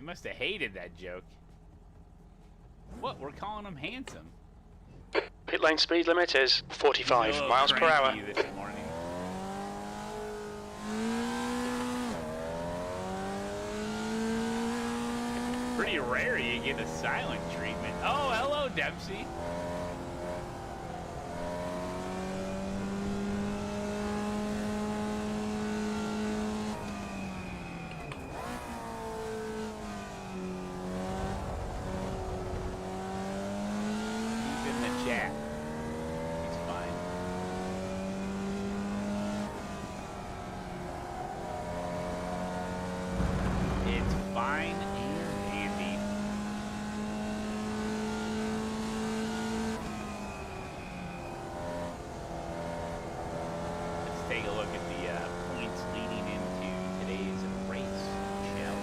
must have hated that joke. What? We're calling him handsome. Pit lane speed limit is 45 miles per hour. This morning. Pretty rare you get a silent treatment. Oh, hello, Dempsey. He's in the chat. He's fine. It's fine and handy. Let's take a look at the points leading into today's race, shall we?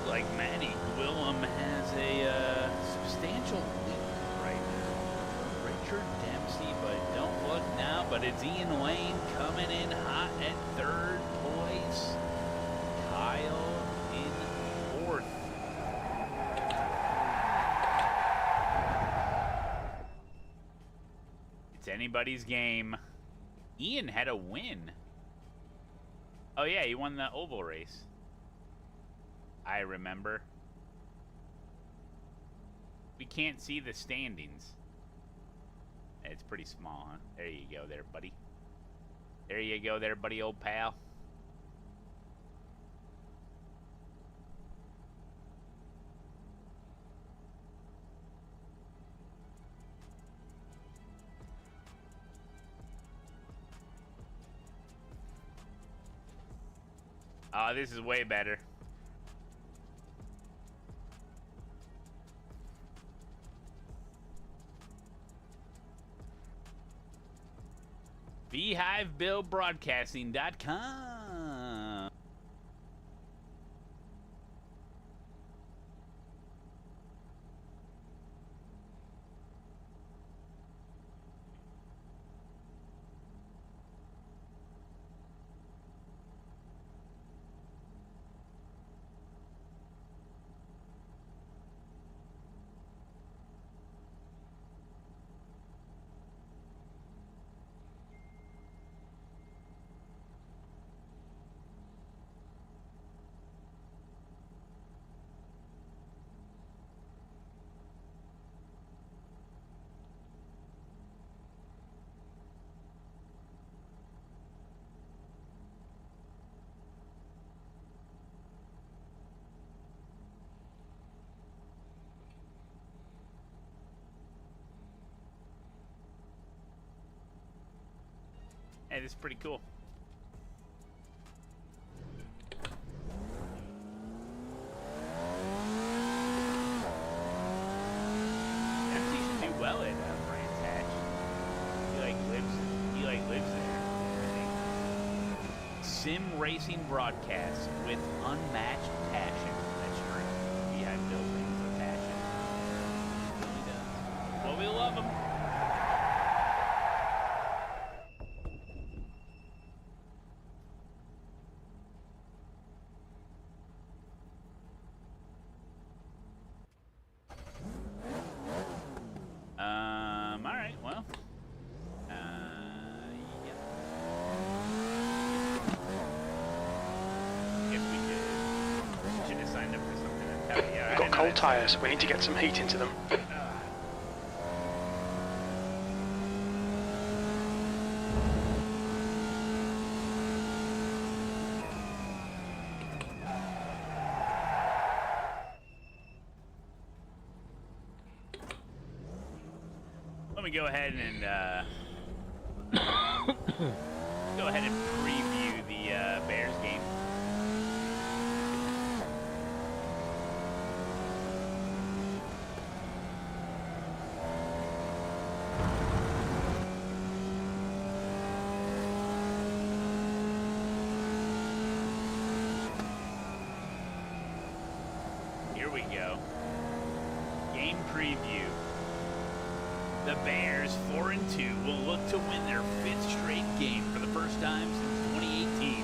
Like Maddie Gwillem has a substantial lead right now. Richard Dempsey, but don't look now. But it's Ian Wayne coming in hot at third place. Kyle in fourth. It's anybody's game. Ian had a win. Oh yeah, he won the oval race. I remember. We can't see the standings. It's pretty small, huh? There you go there, buddy. There you go there, buddy, old pal. Oh, this is way better. BeehiveBillBroadcasting.com. Hey, this is pretty cool. Dempsey should do well at Brands Hatch. He lives there. I think. Sim racing broadcasts with unmatched passion. That's true. Beehive Bill brings the passion. He really does. Well, we love him. Alright, well. Yep. Guess we should have signed up for something. Yeah, We've got cold tyres, we need to get some heat into them. Let me go ahead and preview the Bears game. Here we go. Game preview. The Bears, 4-2, will look to win their 5th straight game for the first time since 2018.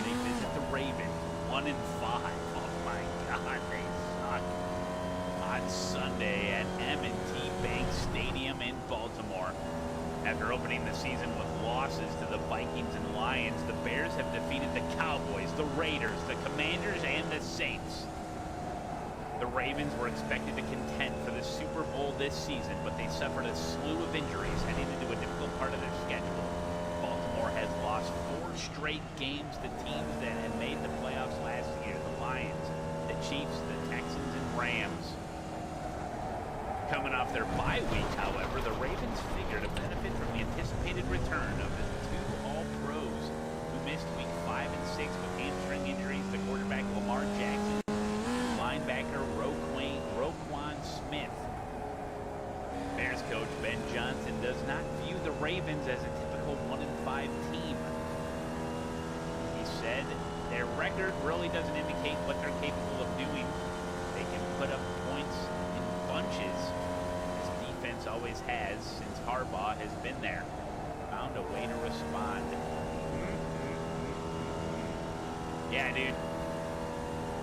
They visit the Ravens, 1-5. Oh my God, they suck. On Sunday at M&T Bank Stadium in Baltimore. After opening the season with losses to the Vikings and Lions, the Bears have defeated the Cowboys, the Raiders, the Commanders, and the Saints. The Ravens were expected to contend for the Super Bowl this season, but they suffered a slew of injuries heading into a difficult part of their schedule. Baltimore has lost 4 straight games to teams that had made the playoffs last year: the Lions, the Chiefs, the Texans, and Rams. Coming off their bye week, however, the Ravens figure to benefit from the anticipated return of the 2 All-Pros who missed week 5 and 6 with hamstring injuries to quarterback Lamar Jackson, linebacker Roquan Smith. Bears coach Ben Johnson does not view the Ravens as a typical 1-5 team. He said their record really doesn't indicate what they're capable of doing. They can put up points in bunches, as defense always has since Harbaugh has been there. Found a way to respond. Yeah, dude.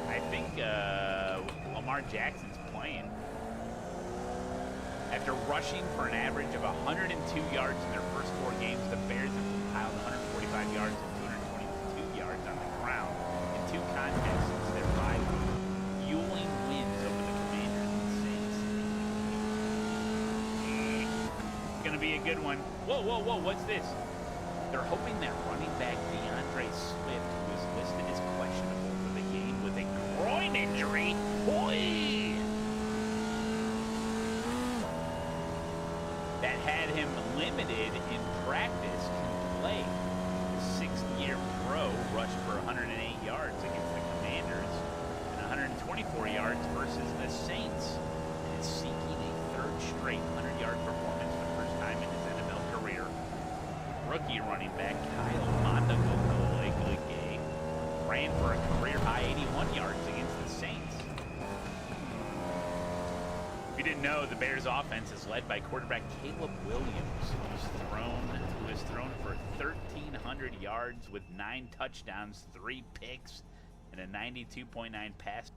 I think Lamar Jackson's playing. After rushing for an average of 102 yards in their first 4 games, the Bears have compiled 145 yards and 222 yards on the ground in 2 contests since their bye week, fueling wins over the Commanders and Saints. It's going to be a good one. Whoa, whoa, whoa, what's this? They're hoping that running back DeAndre Swift, who is listed as questionable for the game with a groin injury, that had him limited in practice, can play. The 6th-year pro rushed for 108 yards against the Commanders and 124 yards versus the Saints, and is seeking a 3rd straight 100-yard performance for the first time in his NFL career. Rookie running back Kyle Mondegoleglige ran for a career-high 81 yards against the Saints. If you didn't know, the Bears' offense is led by quarterback Caleb Williams, who has thrown for 1,300 yards with 9 touchdowns, 3 picks, and a 92.9 pass.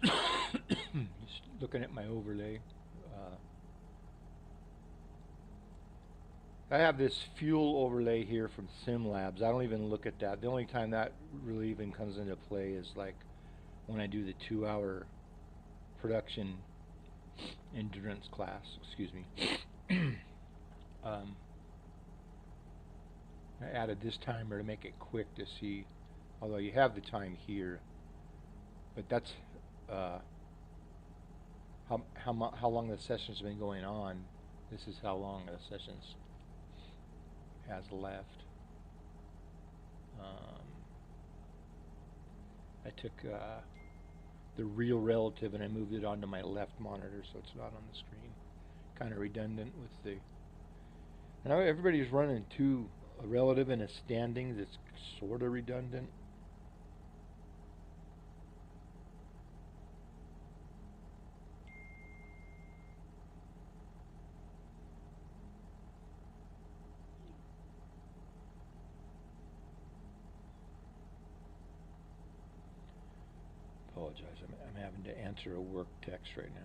Just looking at my overlay. I have this fuel overlay here from SimLabs. I don't even look at that. The only time that really even comes into play is like when I do the 2-hour production endurance class. Excuse me. I added this timer to make it quick to see, although you have the time here, but that's how long the session's been going on. This is how long the session's has left. I took the real relative and I moved it onto my left monitor so it's not on the screen. Kind of redundant with the... I know everybody's running a relative and a standing that's sort of redundant. Apologize, I'm having to answer a work text right now.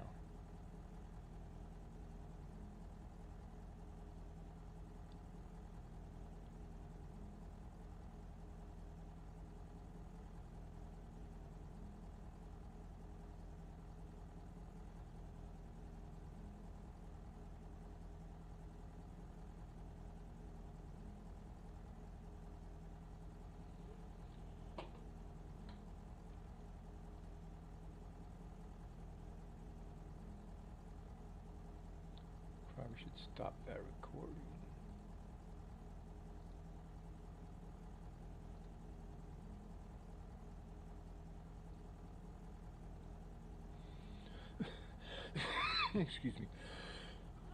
Probably should stop that recording. Excuse me.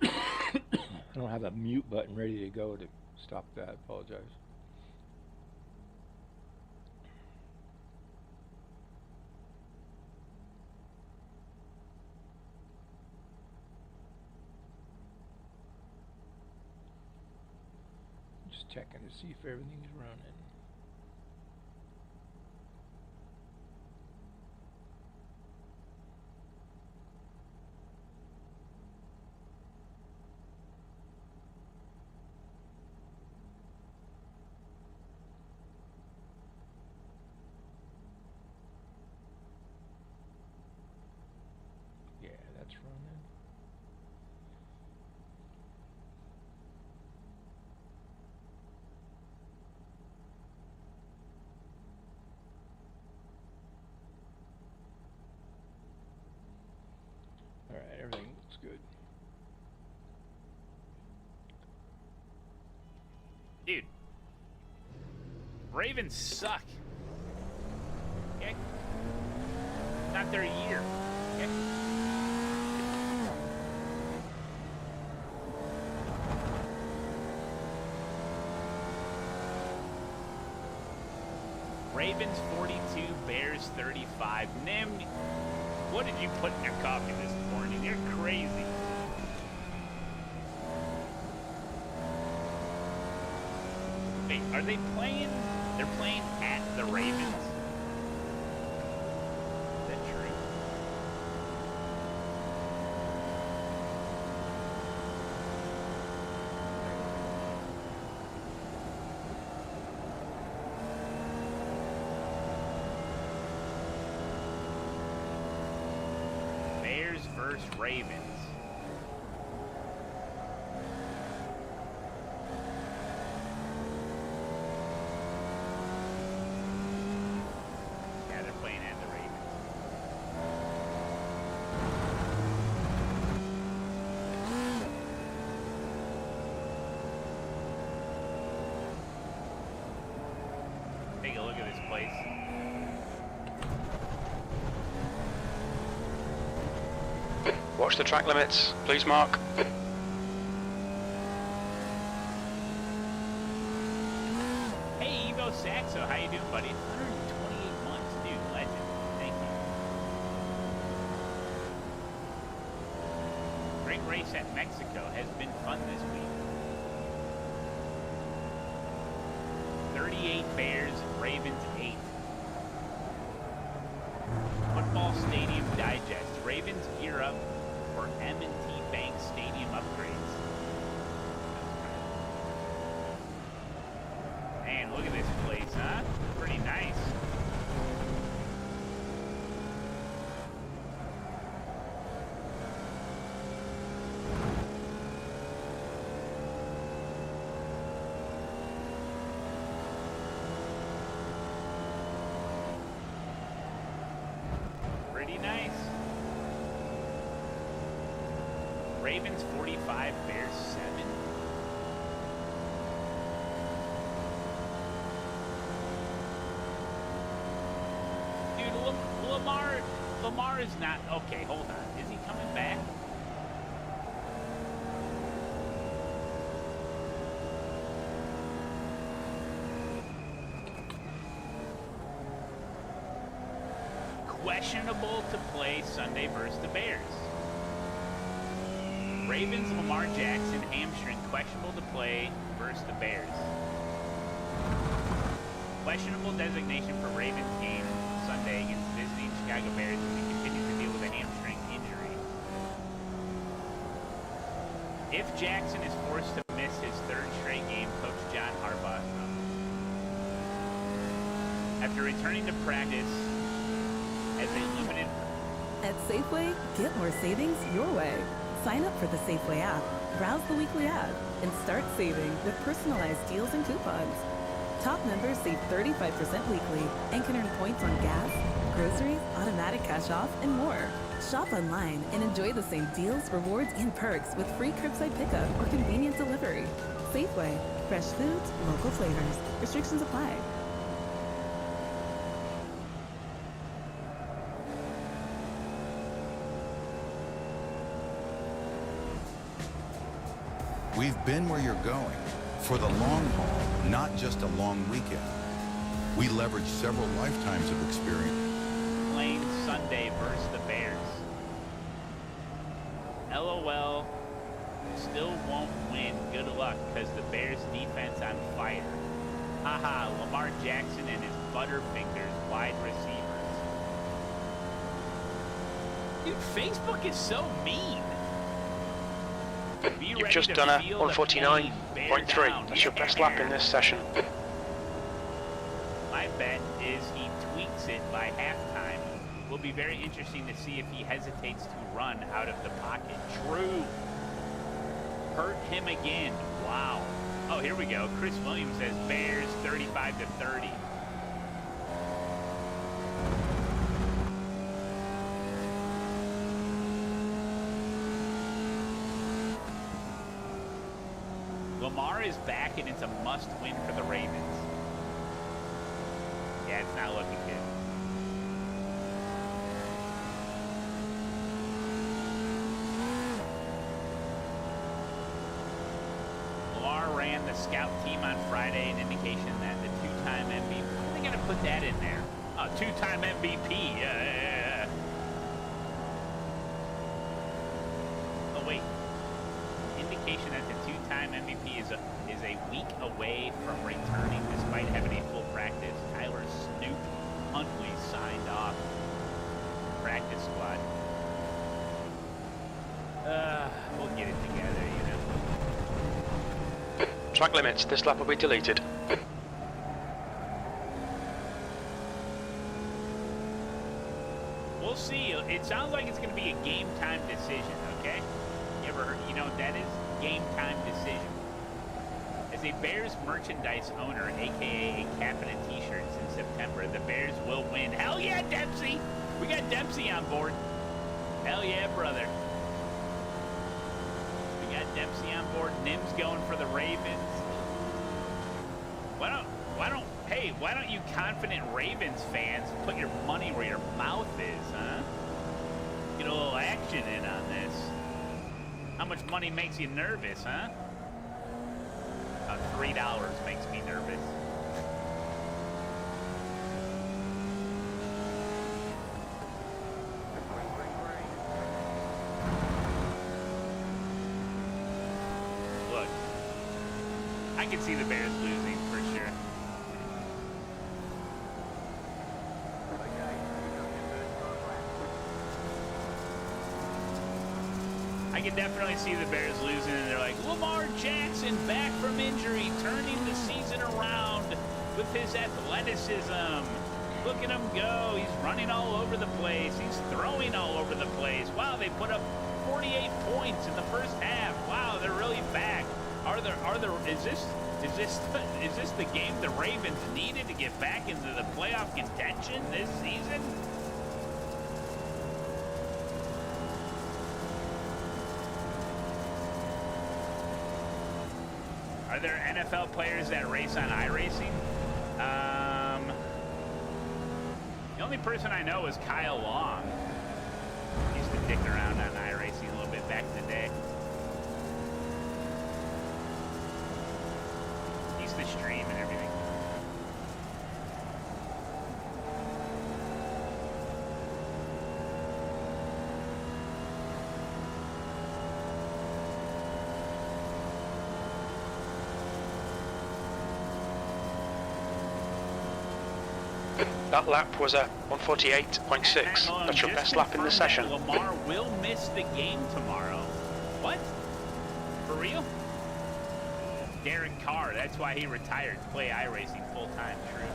I don't have a mute button ready to go to stop that. Apologize. Just checking to see if everything's running. Yeah, that's running. Alright, everything looks good. Dude. Ravens suck. Okay? Not their year. Okay? Ravens 42, Bears 35. Nim, what did you put in your coffee this morning? You're crazy. Wait, are they playing? They're playing at the Ravens? Is that true? Bears versus Ravens. Yeah, they're playing at the Ravens. Take a look at this place. Watch the track limits, please, Mark. Hey, Evo Saxo, how you doing, buddy? 128 months, dude. Legend. Thank you. Great race at Mexico. Has been fun this week. 38 Bears, Ravens 8. Football Stadium Digest. Ravens gear up for M&T Bank Stadium upgrades. Man, look at this place, huh? Pretty nice. Pretty nice. Ravens 45, Bears 7. Dude, Lamar is not, okay, hold on. Is he coming back? Questionable to play Sunday versus the Bears. Ravens, Lamar Jackson, hamstring, questionable to play versus the Bears. Questionable designation for Ravens game Sunday against visiting Chicago Bears as he continues to deal with a hamstring injury. If Jackson is forced to miss his third straight game, Coach John Harbaugh is out. After returning to practice as a limited... At Safeway, get more savings your way. Sign up for the Safeway app, browse the weekly ad, and start saving with personalized deals and coupons. Top members save 35% weekly and can earn points on gas, groceries, automatic cash off, and more. Shop online and enjoy the same deals, rewards, and perks with free curbside pickup or convenient delivery. Safeway, fresh foods, local flavors. Restrictions apply. We've been where you're going for the long haul, not just a long weekend. We leverage several lifetimes of experience. Playing Sunday versus the Bears. LOL. still won't win. Good luck, because the Bears defense on fire. Haha, Lamar Jackson and his Butterfingers wide receivers. Dude, Facebook is so mean. Be You've ready just to done a feel the pain. 149.3. Bear That's your down. best lap in this session. My bet is he tweaks it by halftime. Will be very interesting to see if he hesitates to run out of the pocket. True. Hurt him again. Wow. Oh, here we go. Chris Williams says Bears 35-30. Lamar is back, and it's a must-win for the Ravens. Yeah, it's not looking good. Lamar ran the scout team on Friday, an indication that the two-time MVP. Why are they going to put that in there? Oh, two-time MVP. Yeah. Oh, wait. Indication that the two-time MVP is a week away from returning despite having a full practice. Tyler Snoop Huntley signed off practice squad. We'll get it together, you know. Track limits. This lap will be deleted. We'll see. It sounds like it's going to be a game time decision, okay? You ever heard, you know what that is? Game time decision. As a Bears merchandise owner, aka a cap and a t-shirt since September, the Bears will win. Hell yeah, Dempsey! We got Dempsey on board. Hell yeah, brother. We got Dempsey on board. Nim's going for the Ravens. Why don't you confident Ravens fans put your money where your mouth is, huh? Get a little action in on this. How much money makes you nervous, huh? $3 makes me nervous. Look, I can see the Bears losing for sure. I can definitely see the Bears losing, and they're like, Lamar Jackson back from injury, turning the season around with his athleticism. Look at him go. He's running all over the place. He's throwing all over the place. Wow, they put up 48 points in the first half. Wow, they're really back. Is this the game the Ravens needed to get back into the playoff contention this season? Are there NFL players that race on iRacing? The only person I know is Kyle Long. He used to dick around on iRacing a little bit back in the day. He used to stream and everything. That lap was a 148.6. That's your best lap in the session. Lamar will miss the game tomorrow. What? For real? Derek Carr, that's why he retired to play iRacing full-time. True.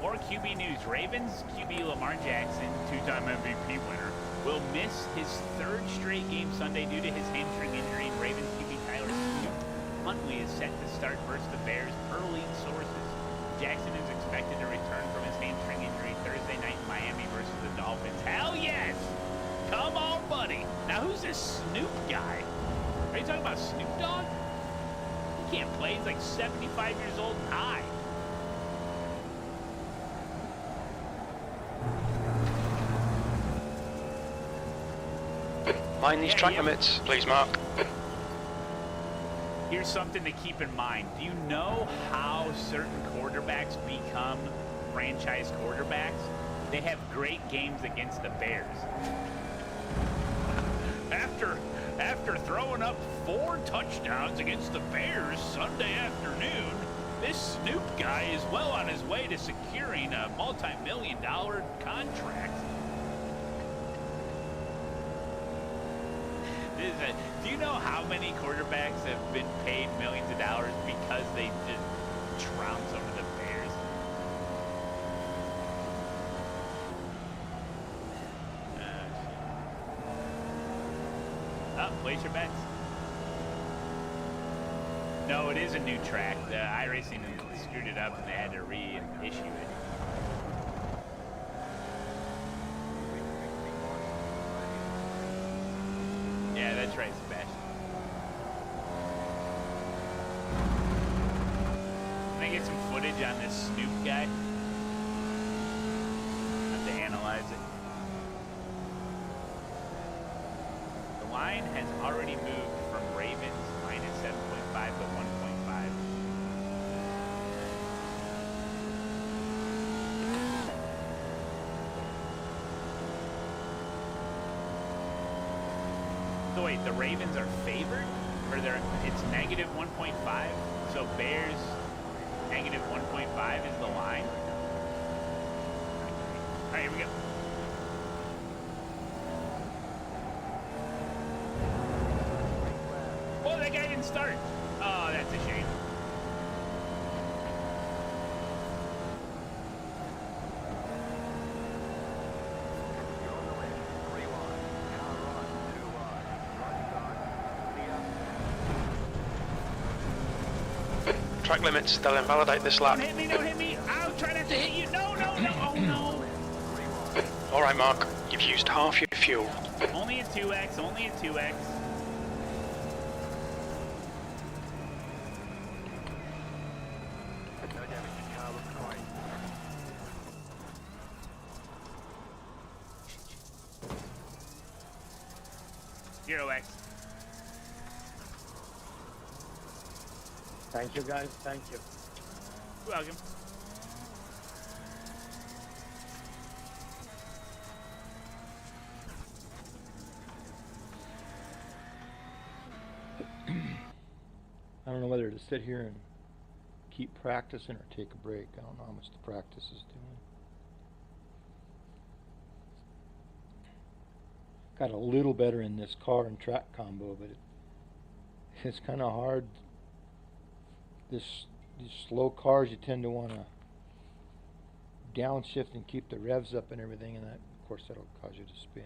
More QB news. Ravens QB Lamar Jackson, two-time MVP winner, will miss his third straight game Sunday due to his hamstring injury. And Ravens QB Tyler Huntley is set to start versus the Bears per league sources. Jackson is expected to return from his hamstring injury Thursday night in Miami versus the Dolphins. Hell yes! Come on, buddy. Now, who's this Snoop guy? Are you talking about Snoop Dogg? He can't play. He's like 75 years old and high. Mind these Yeah, track yeah. limits, please, Mark. Here's something to keep in mind. Do you know how certain quarterbacks become franchise quarterbacks? They have great games against the Bears. After throwing up 4 touchdowns against the Bears Sunday afternoon, this Snoop guy is well on his way to securing a multi-million-dollar contract. Do you know how many quarterbacks have been paid millions of dollars because they just trounced some of the Bears? Oh, place your bets. No, it is a new track. The iRacing screwed it up and they had to reissue it. Yeah, that's right, Sebastian. Can I get some footage on this Snoop guy? Have to analyze it. The line has already moved from Ravens minus 7.5 to 1.5. So wait, the Ravens are favored? Or it's negative 1.5? So Bears negative 1.5 is the line? Alright, here we go. Oh, that guy didn't start. Oh, that's a shame. Track limits, they'll invalidate this lap. Don't hit me. I'll try not to hit you. No. Oh, no. Alright, Mark, you've used half your fuel. Only a 2X, only a 2X. Zero X. Thank you, guys. Thank you. You're welcome. I don't know whether to sit here and keep practicing or take a break. I don't know how much the practice is doing. Got a little better in this car and track combo, but it's kind of hard. These slow cars, you tend to want to downshift and keep the revs up and everything, and that, of course, that'll cause you to spin.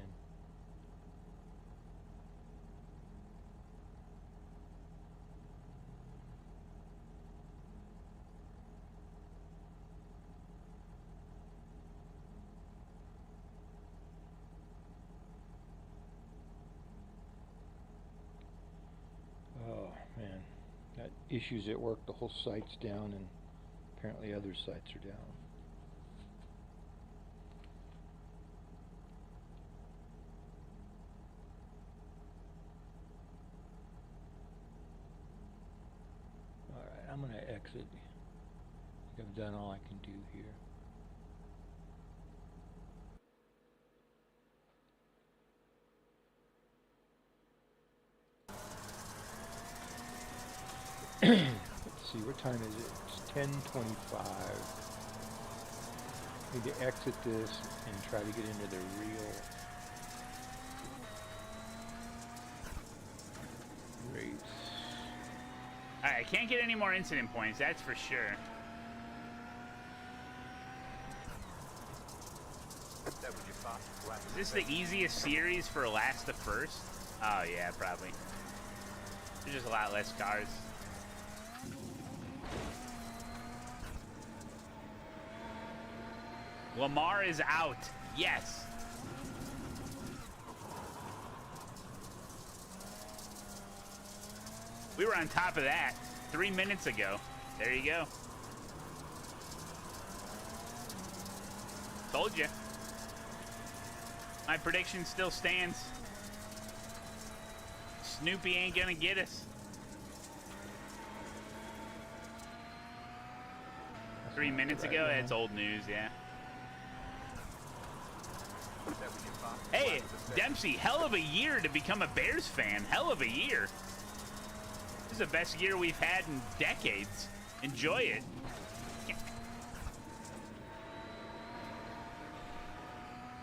Oh, man. Got issues at work. The whole site's down, and apparently other sites are down. Alright, I'm going to exit. I think I've done all I can do here. Let's see, what time is it? It's 10:25. Need to exit this and try to get into the real race. Alright, I can't get any more incident points, that's for sure. Is this the easiest series for last to first? Oh yeah, probably. There's just a lot less cars. Lamar is out. Yes. We were on top of that 3 minutes ago. There you go. Told you. My prediction still stands. Snoopy ain't gonna get us. 3 minutes ago? That's old news, yeah. Hey, Dempsey, hell of a year to become a Bears fan. Hell of a year. This is the best year we've had in decades. Enjoy it.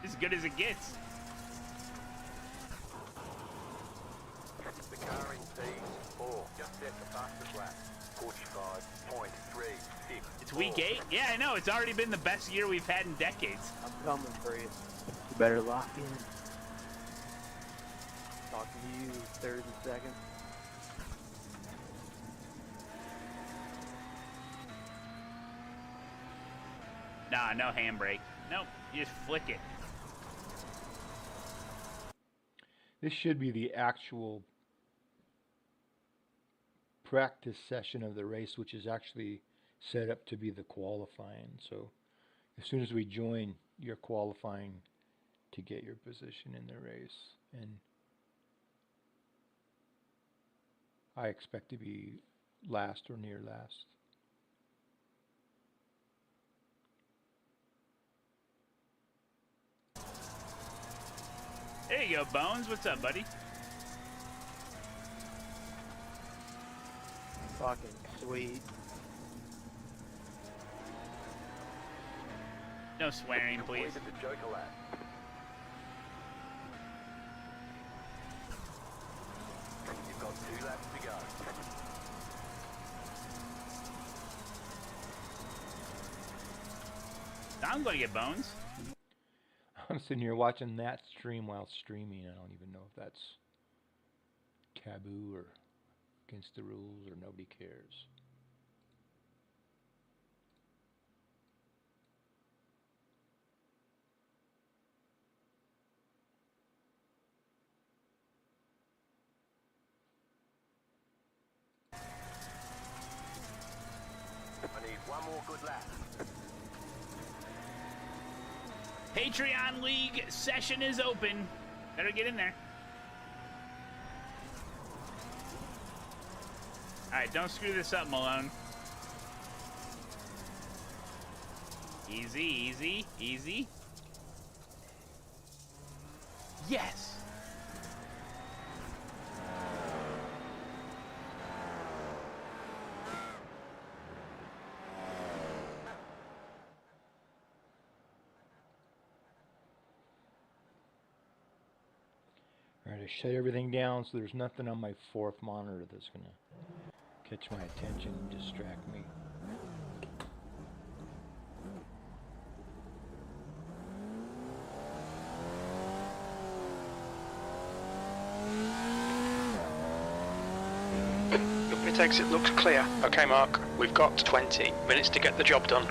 As good as it gets. The car in P4 just set the fastest lap. 45.36. It's week 8? Yeah, I know. It's already been the best year we've had in decades. I'm coming for you. You better lock in. Talking to you, third and second. Nah, no handbrake. Nope, you just flick it. This should be the actual practice session of the race, which is actually set up to be the qualifying. So as soon as we join, you're qualifying to get your position in the race. And I expect to be last or near last. There you go, Bones. What's up, buddy? Fucking sweet. No swearing, please. Completed the Joker lap. You've got 2 laps to go. Sounds like it, Bones. I'm sitting here watching that stream while streaming. I don't even know if that's taboo or against the rules or nobody cares. I need 1 more good lap. Patreon League session is open. Better get in there. Alright, don't screw this up, Malone. Easy, easy, easy. Yes! Alright, I shut everything down so there's nothing on my 4th monitor that's going to catch my attention and distract me. Your pit exit looks clear. Okay, Mark, we've got 20 minutes to get the job done.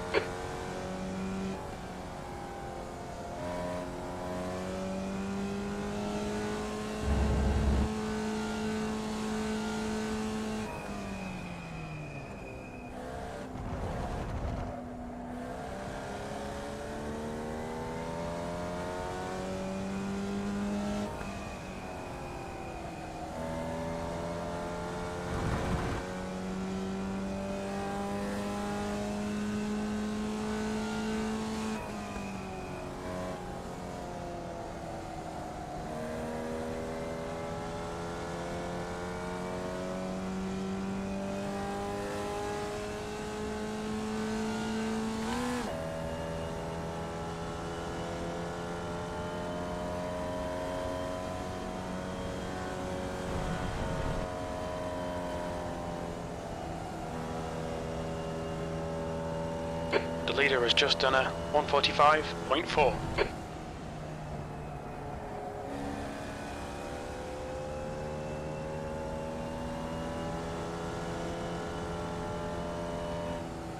The leader has just done a 145.4.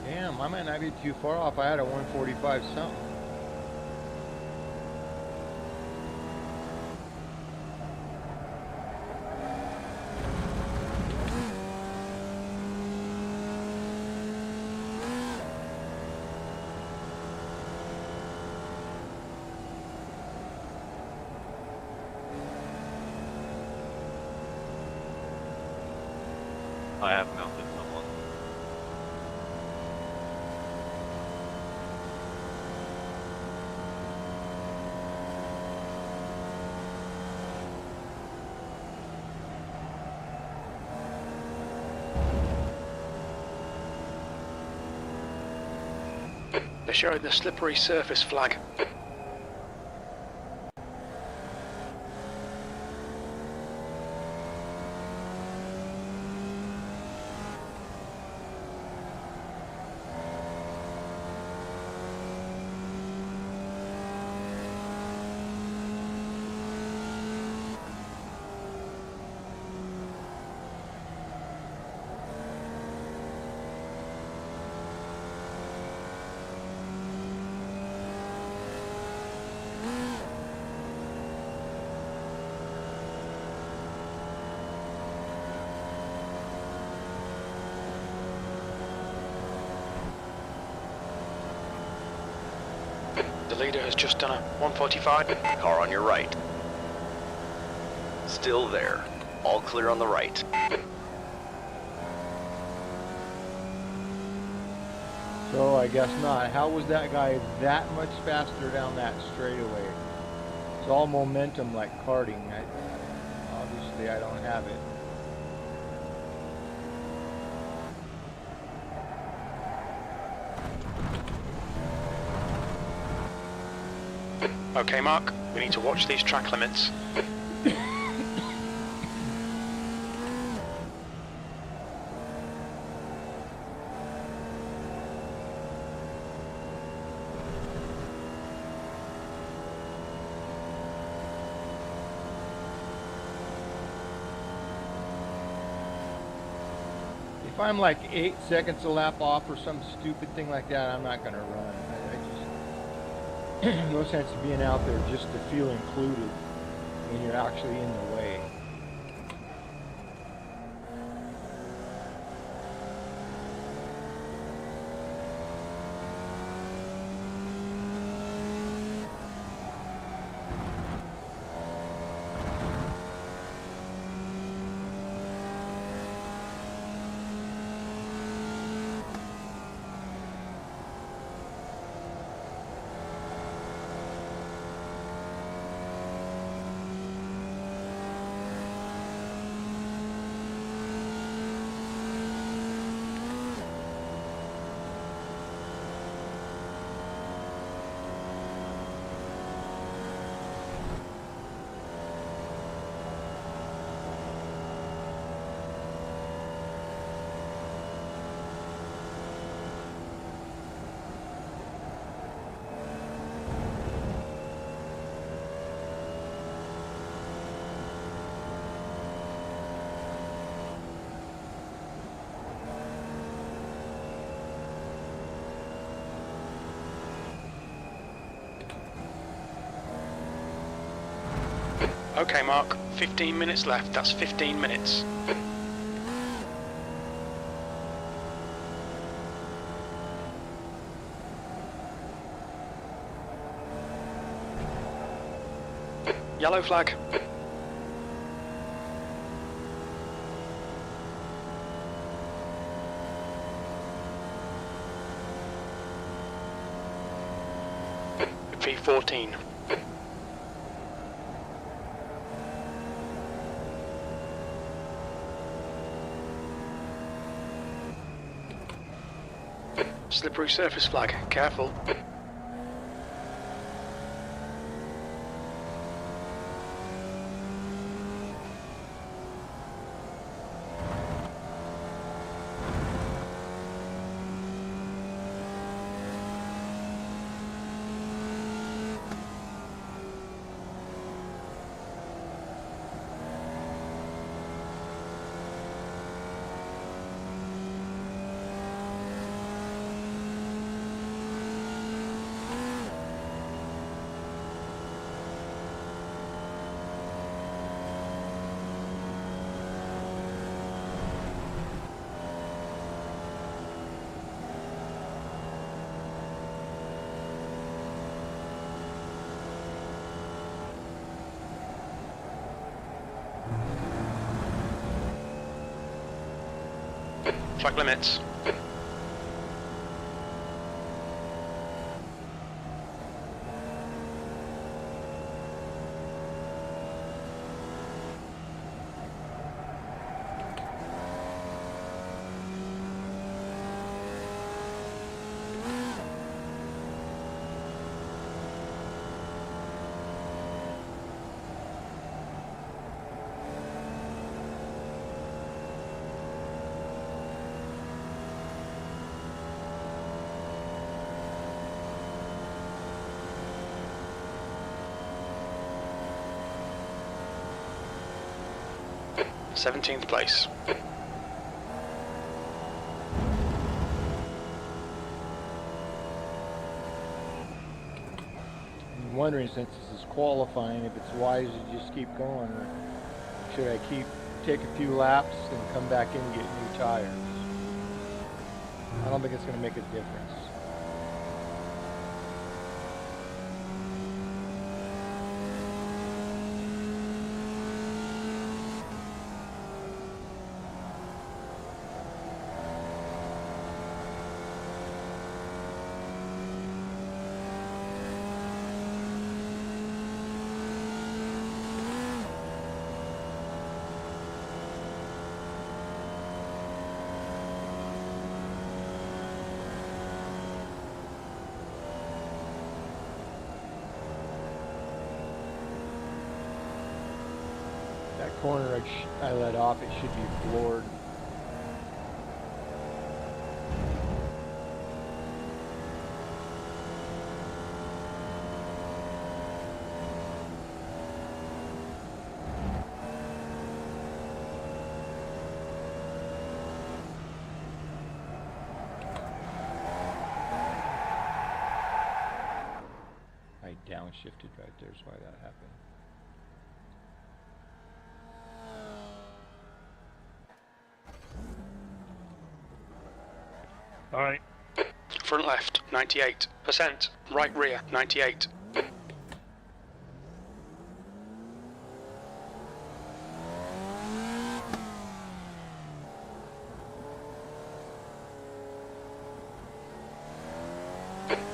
Damn, I might not be too far off. I had a 145 something. I have mounted someone. They're showing the slippery surface flag. The leader has just done a 145. Car on your right. Still there. All clear on the right. So I guess not. How was that guy that much faster down that straightaway? It's all momentum like karting. Obviously I don't have it. Okay, Mark, we need to watch these track limits. If I'm like 8 seconds a lap off or some stupid thing like that, I'm not gonna run. I just no sense of being out there just to feel included when you're actually in the way. Okay, Mark, 15 minutes left. That's 15 minutes. Yellow flag. V14. Slippery surface flag, careful. Track limits. Seventeenth place. I'm wondering, since this is qualifying, if it's wise to just keep going, or should I take a few laps and come back in and get new tires? I don't think it's going to make a difference. That corner I let off, it should be floored. I downshifted right there, is why that happened. Alright. Front left, 98%. Right rear, 98.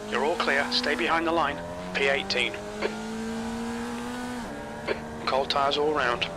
You're all clear. Stay behind the line. P18. Cold tyres all round.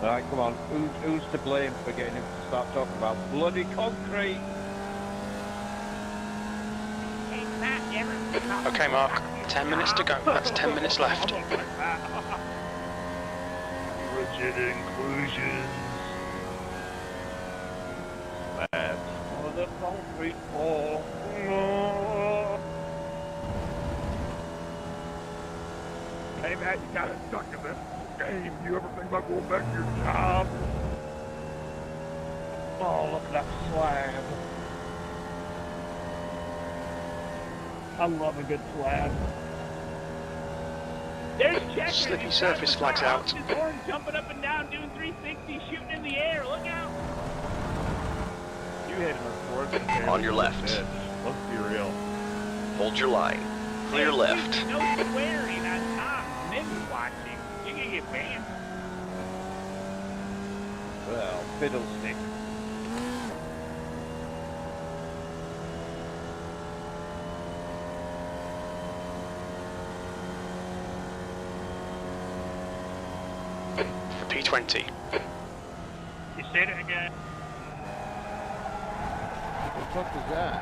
Alright, come on. Who's to blame for getting him to start talking about bloody concrete? Okay, Mark. 10 minutes to go. That's 10 minutes left. Rigid inclusions. That's for the concrete wall. No. Hey, Matt, you got it stuck in this game. You ever think about going back to your job? Oh, look at that slab. I love a good slab. There's Checker. Slippy surface flags out. His horn jumping up and down, doing 360, shooting in the air. Look out! You hit him On your left. Let's be real. Hold your line. Clear left. No swearing on Tom. Ninja watching. You can get banned. Well, fiddlestick. P20. You said it again. What the fuck was that?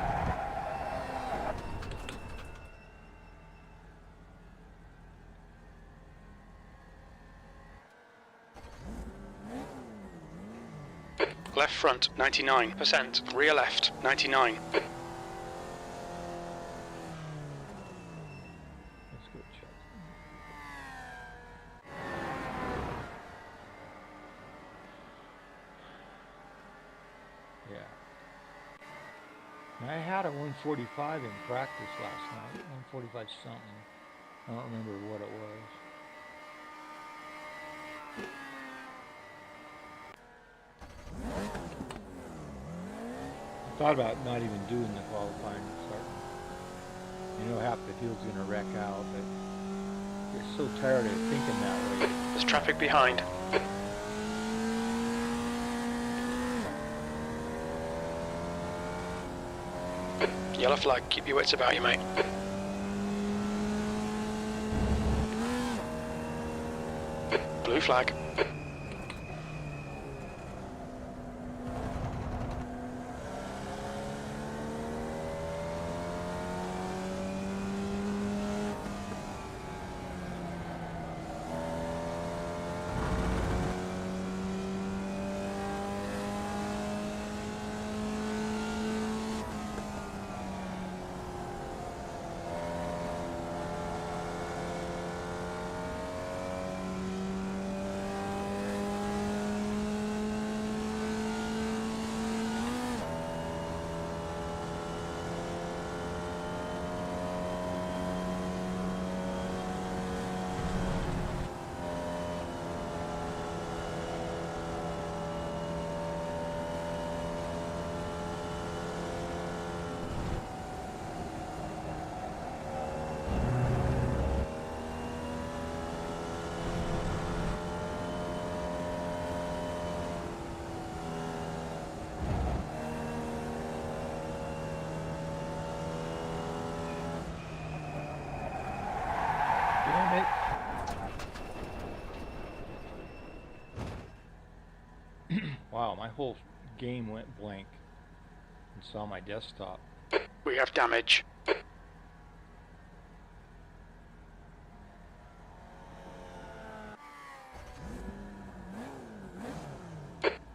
Left front, 99%. Rear left, 99. Let's go check. I had a 145 in practice last night, 145 something. I don't remember what it was. I thought about not even doing the qualifying and starting. You know, half the field's gonna wreck out, but you're so tired of thinking that way. There's traffic behind. Yellow flag, keep your wits about you, mate. Blue flag. Wow, my whole game went blank and saw my desktop. We have damage.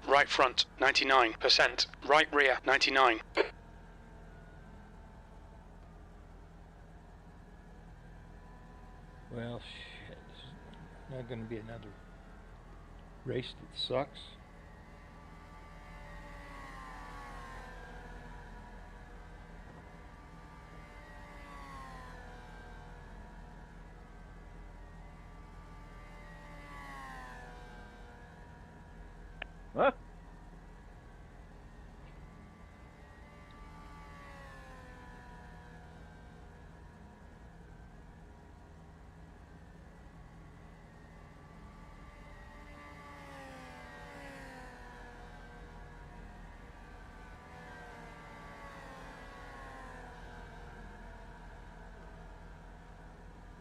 Right front, 99%. Right rear, 99. Well, shit, this is not going to be another race that sucks. Huh?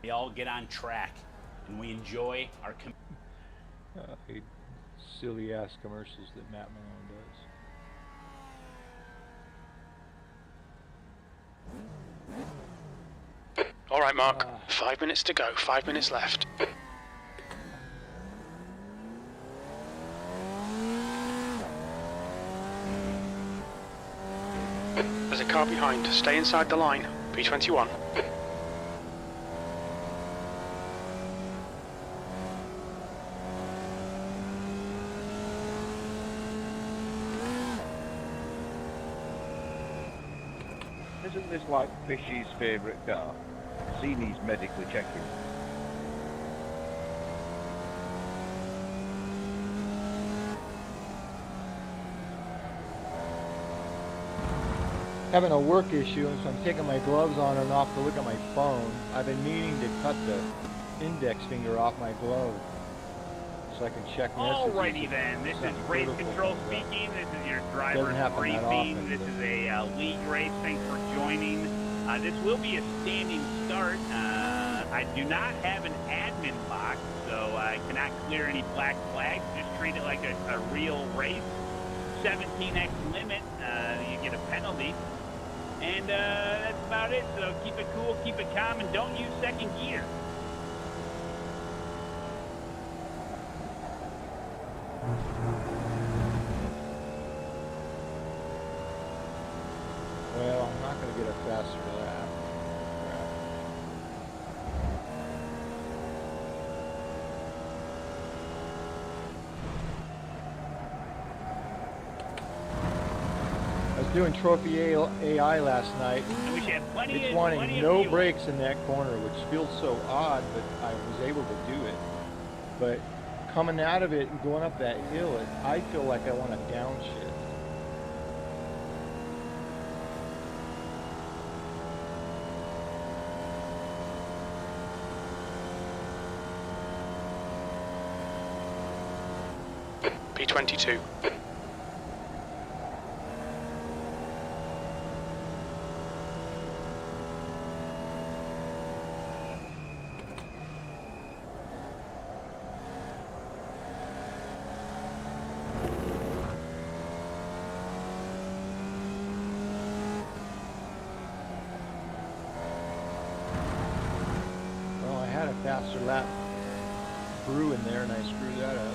We all get on track and we enjoy our Silly ass commercials that Matt Malone does. All right, Mark. 5 minutes to go. 5 minutes left. There's a car behind. Stay inside the line. P21. Isn't this like Fishy's favourite car? Seen he's medically checking. Having a work issue, and so I'm taking my gloves on and off to look at my phone. I've been meaning to cut the index finger off my glove so I can check messages. Alrighty then, this is Race Control speaking. This is your driver's briefing. This is a league race. Thanks for joining. This will be a standing start. I do not have an admin box, so I cannot clear any black flags. Just treat it like a real race. 17x limit, you get a penalty. And that's about it, so keep it cool, keep it calm, and don't use second gear. Well, I'm not going to get a faster lap. I was doing Trophy AI last night. And we should have plenty It's of wanting plenty no of fuel. brakes in that corner, which feels so odd, but I was able to do it. But coming out of it and going up that hill, I feel like I want to downshift. P22. Well, I had a faster lap brew in there and I screwed that up.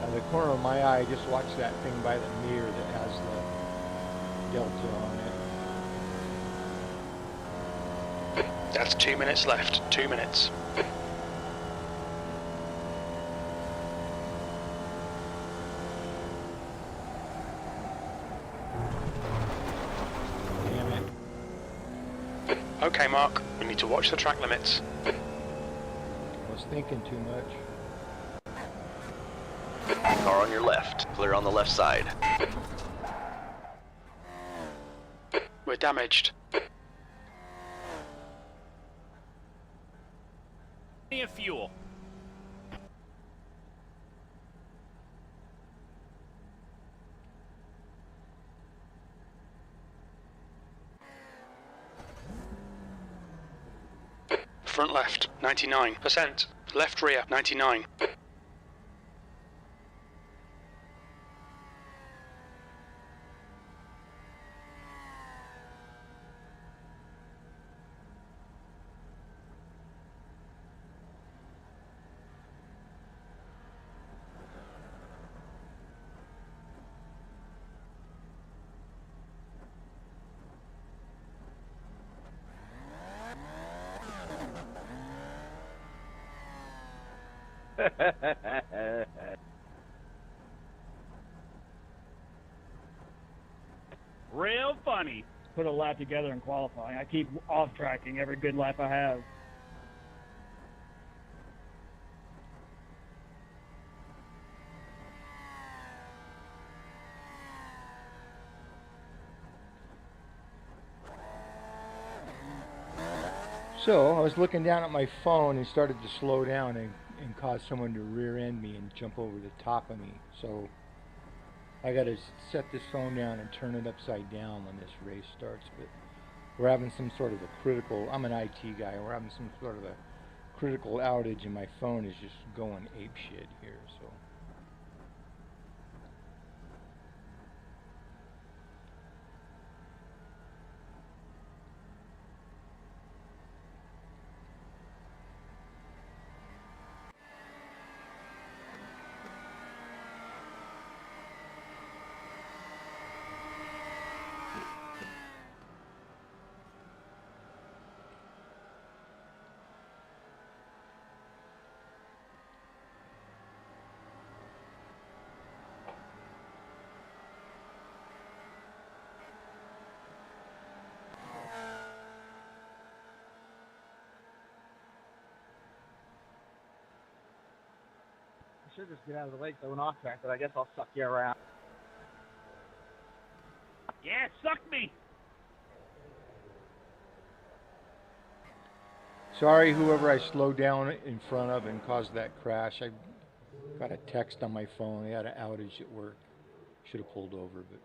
Out of the corner of my eye, I just watched that thing by the mirror that has the delta on it. That's 2 minutes left. 2 minutes. Damn it. Okay, Mark. We need to watch the track limits. I was thinking too much. Car on your left. Clear on the left side. We're damaged. Plenty of fuel. Front left, 99%. Left rear, 99. Real funny. Put a lap together in qualifying. I keep off tracking every good lap I have. So I was looking down at my phone and started to slow down and cause someone to rear end me and jump over the top of me. So I got to set this phone down and turn it upside down when this race starts. But we're having some sort of a critical, I'm an IT guy, we're having some sort of a critical outage and my phone is just going apeshit here. So I should just get out of the way because I went off track, but I guess I'll suck you around. Yeah, suck me. sorry, whoever I slowed down in front of and caused that crash. I got a text on my phone. They had an outage at work. Should have pulled over, but.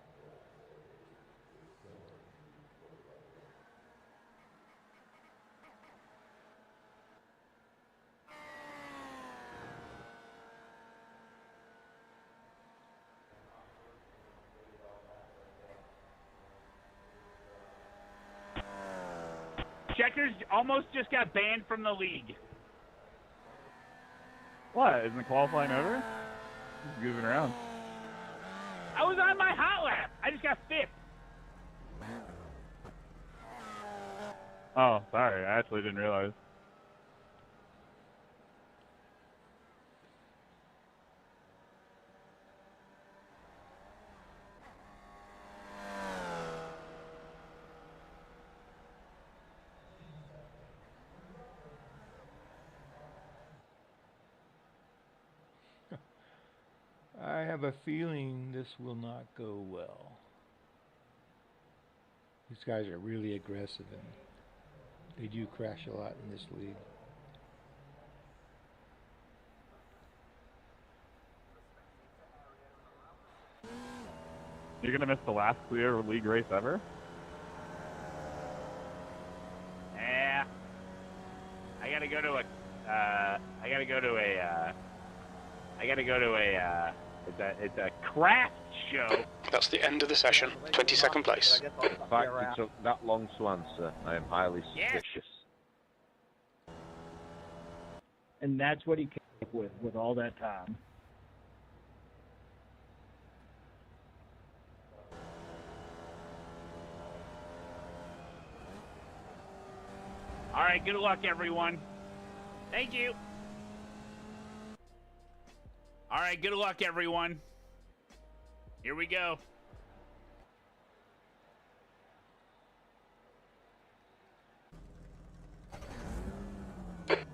Checkers almost just got banned from the league. What? Isn't the qualifying over? Just goofing around. I was on my hot lap. I just got fifth. Oh, sorry. I actually didn't realize. I have a feeling this will not go well. These guys are really aggressive and they do crash a lot in this league. You're gonna miss the last clear league race ever? Yeah. I gotta go to a it's a craft show. That's the end of the session. 22nd place. The fact it took that long to answer, I am highly suspicious. And that's what he came up with all that time. All right, good luck, everyone. Thank you. All right, good luck, everyone. Here we go.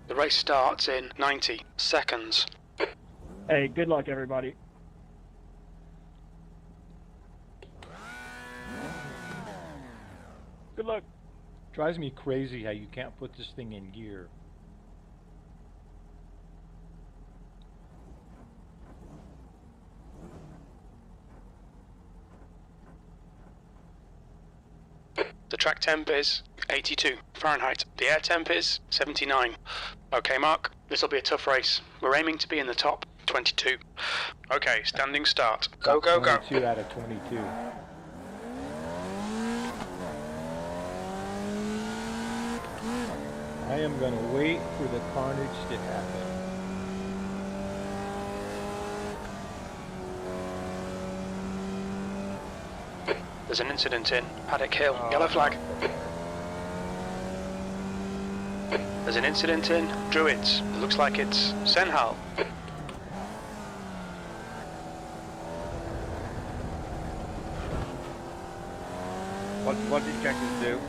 The race starts in 90 seconds. Hey, good luck, everybody. Good luck. Drives me crazy how you can't put this thing in gear. The track temp is 82 Fahrenheit. The air temp is 79. Okay, Mark, this'll be a tough race. We're aiming to be in the top 22. Okay, standing start. Go, go, go. 22 out of 22. I am going to wait for the carnage to happen. There's an incident in Paddock Hill. Yellow flag. There's an incident in Druids. It looks like it's Senhal. What did Jenkins do?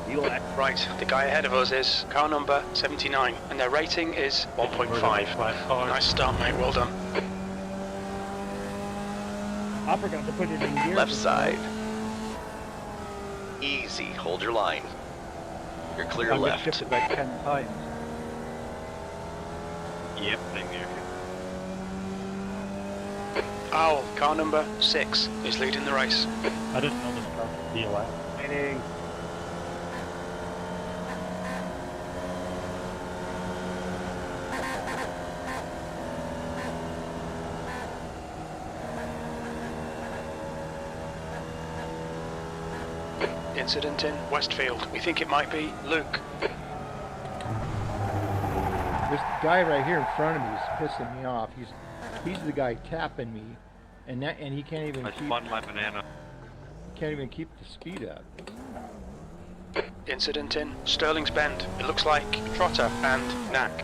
You left. Right, the guy ahead of us is car number 79, and their rating is 1.5. Nice start, mate. Well done. I forgot to put it in gear. Left side. Easy. Hold your line. You're clear I've left. shifted like 10 times. Yep, same here. Owl, car number 6, is leading the race. I didn't know this car was DOS. Meaning, Incident in Westfield. We think it might be Luke. This guy right here in front of me is pissing me off. He's the guy tapping me, and he can't even can't even keep the speed up. Incident in Sterling's Bend. It looks like Trotter and Knack.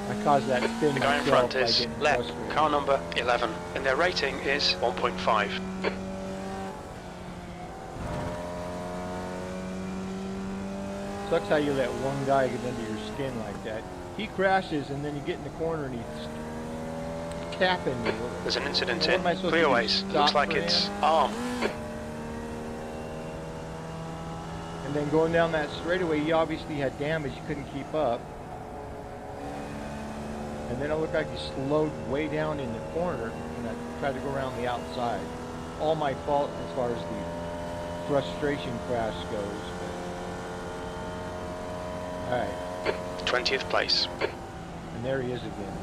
I caused that spin. The guy in front is Lep, car number 11, and their rating is 1.5. Sucks how you let one guy get under your skin like that. He crashes and then you get in the corner and he's tapping me. There's an incident What in am I supposed to do, Clearways. stop Looks like for it's him? Arm. And then going down that straightaway, he obviously had damage. He couldn't keep up. And then it looked like he slowed way down in the corner and I tried to go around the outside. All my fault as far as the frustration crash goes. Alright. 20th place. And there he is again.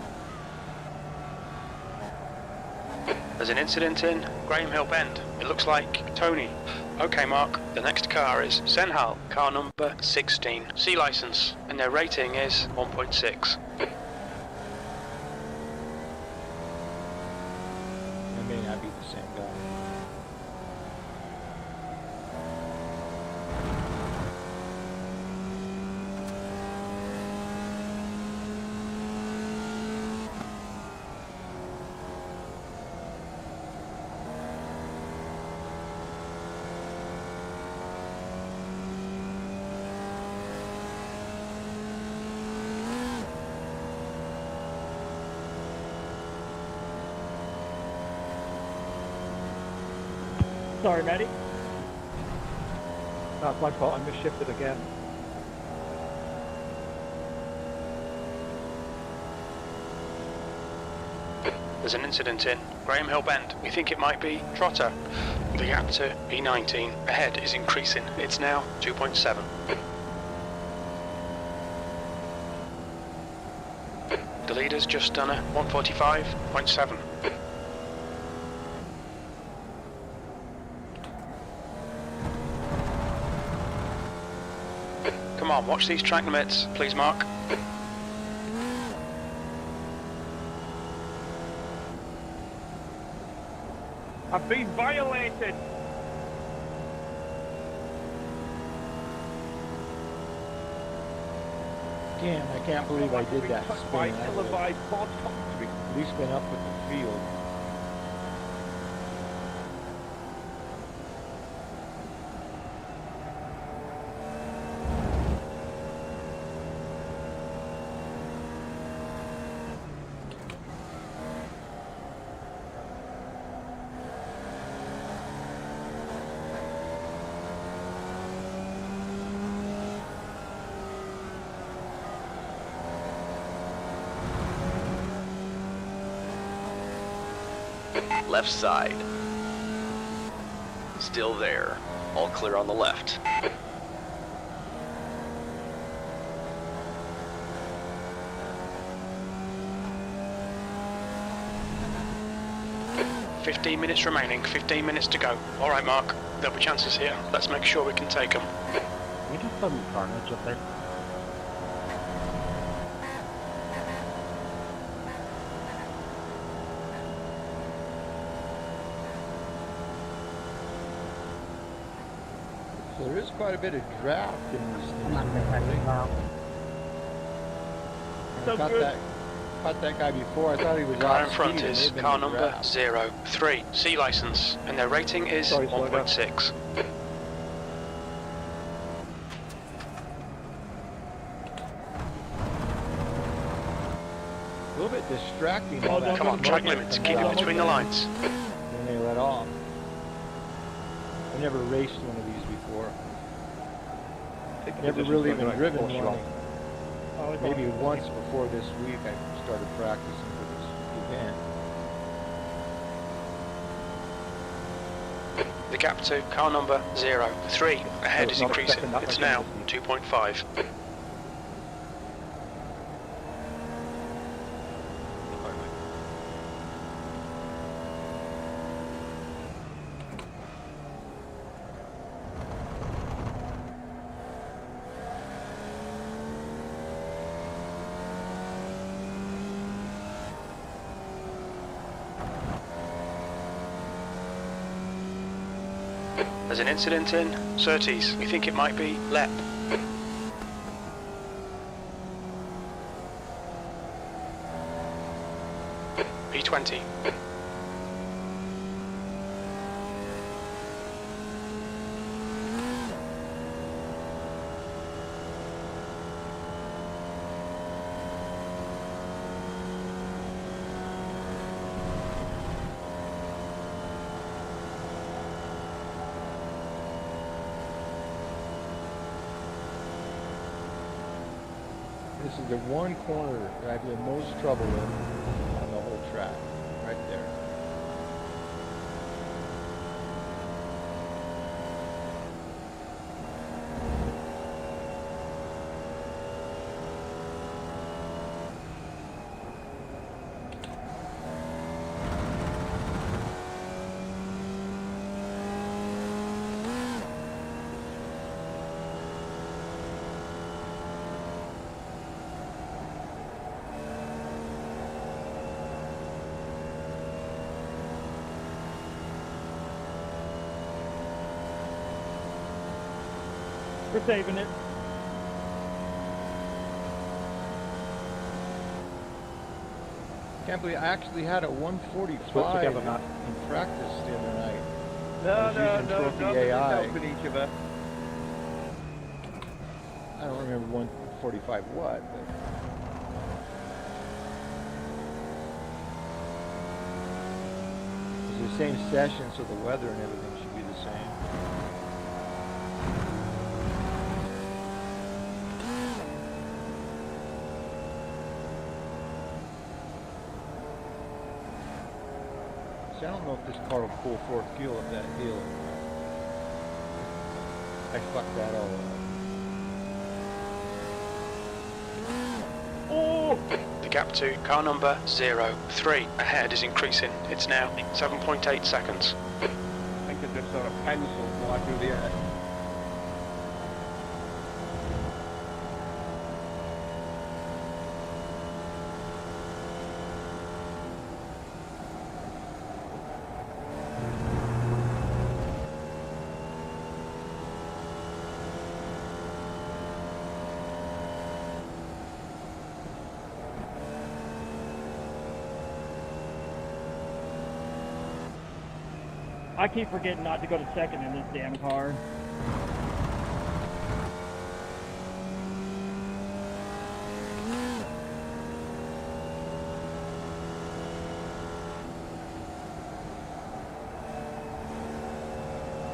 There's an incident in Graham Hill Bend. It looks like Tony. Okay, Mark. The next car is Senhal, car number 16. C license, and their rating is 1.6. That may not be the same guy. Sorry, Maddie. That's my fault. I misshifted again. There's an incident in Graham Hill Bend. We think it might be Trotter. The gap to E19 ahead is increasing. It's now 2.7. The leader's just done a 145.7. Come on, watch these track limits, please, Mark. I've been violated. Damn, I can't believe I did that Touched by spin. I would've televised Ford commentary. at least been up with the field. Left side. Still there. All clear on the left. "15 minutes remaining, 15 minutes to go." All right, Mark, there'll be chances here. Let's make sure we can take them. We just some carnage up there. So there is quite a bit of draft in these things. So I good. caught that guy before. I thought he was Car off in front speed, and is they've been car in number draft. 03, C license, and their rating is Sorry, slow down. 1.6. A little bit distracting. Oh, all that Come on, track movement limits, from keep it that between the lines. When they let off. I never raced one of these before. Never really even driven one. Oh, it's Maybe on. once before this week I started practicing for this event. The gap to car number 03 ahead is not increasing. expecting that It's much now energy. 2.5. There's an incident in Surtees. We think it might be LEP. P20. This is the one corner that I have the most trouble with on the whole track, right there. We're saving it. Can't believe I actually had a 145 together, Matt. in practice the other night. I No, was no, using no, Trophy nobody's AI. helping each other. I don't remember 145 what, but it's the same session, so the weather and everything should be the saying. See, I don't know if this car will pull fourth fuel at that hill. I fucked that all up. Oh! The gap to car number 03 ahead is increasing. It's now 7.8 seconds. I think it just sort of penciled fly through the air. I keep forgetting not to go to second in this damn car.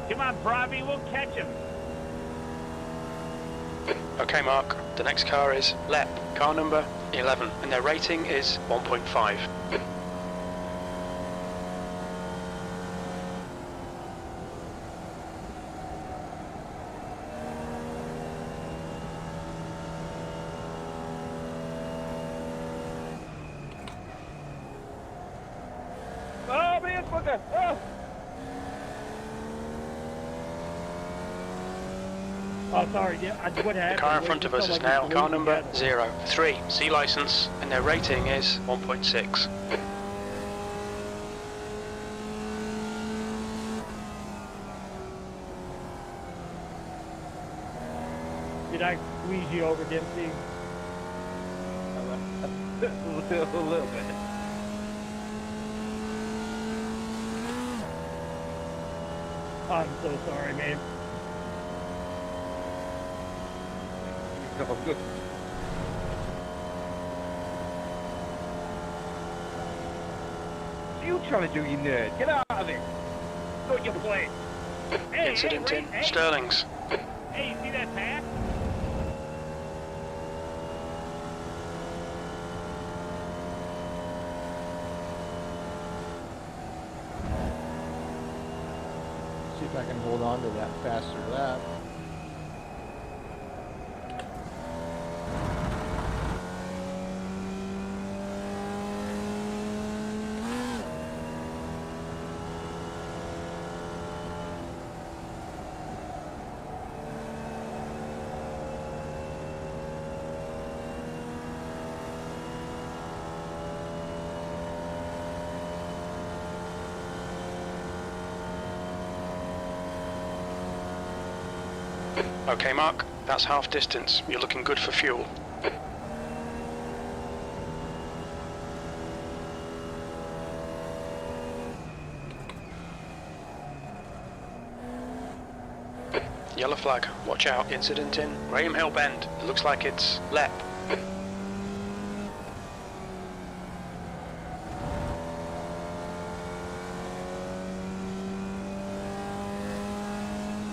Come on, Bravi, we'll catch him. Okay, Mark. The next car is LEP, car number 11, and their rating is 1.5. Oh, man, fucker! Oh! Oh, sorry. Yeah, what happened? The car in front of us is now car number 03, C license, and their rating is 1.6. Did I squeeze you over, Dempsey? A little bit. I'm so sorry, man. Oh, good. What are you trying to do, you nerd? Get out of here! Go your place. Hey, Incident hey, in hey. Sterling's. Hey, you see that pass? See if I can hold on to that faster lap. Okay, Mark, that's half distance. You're looking good for fuel. Yellow flag, watch out. Incident in Graham Hill Bend. It looks like it's LEP.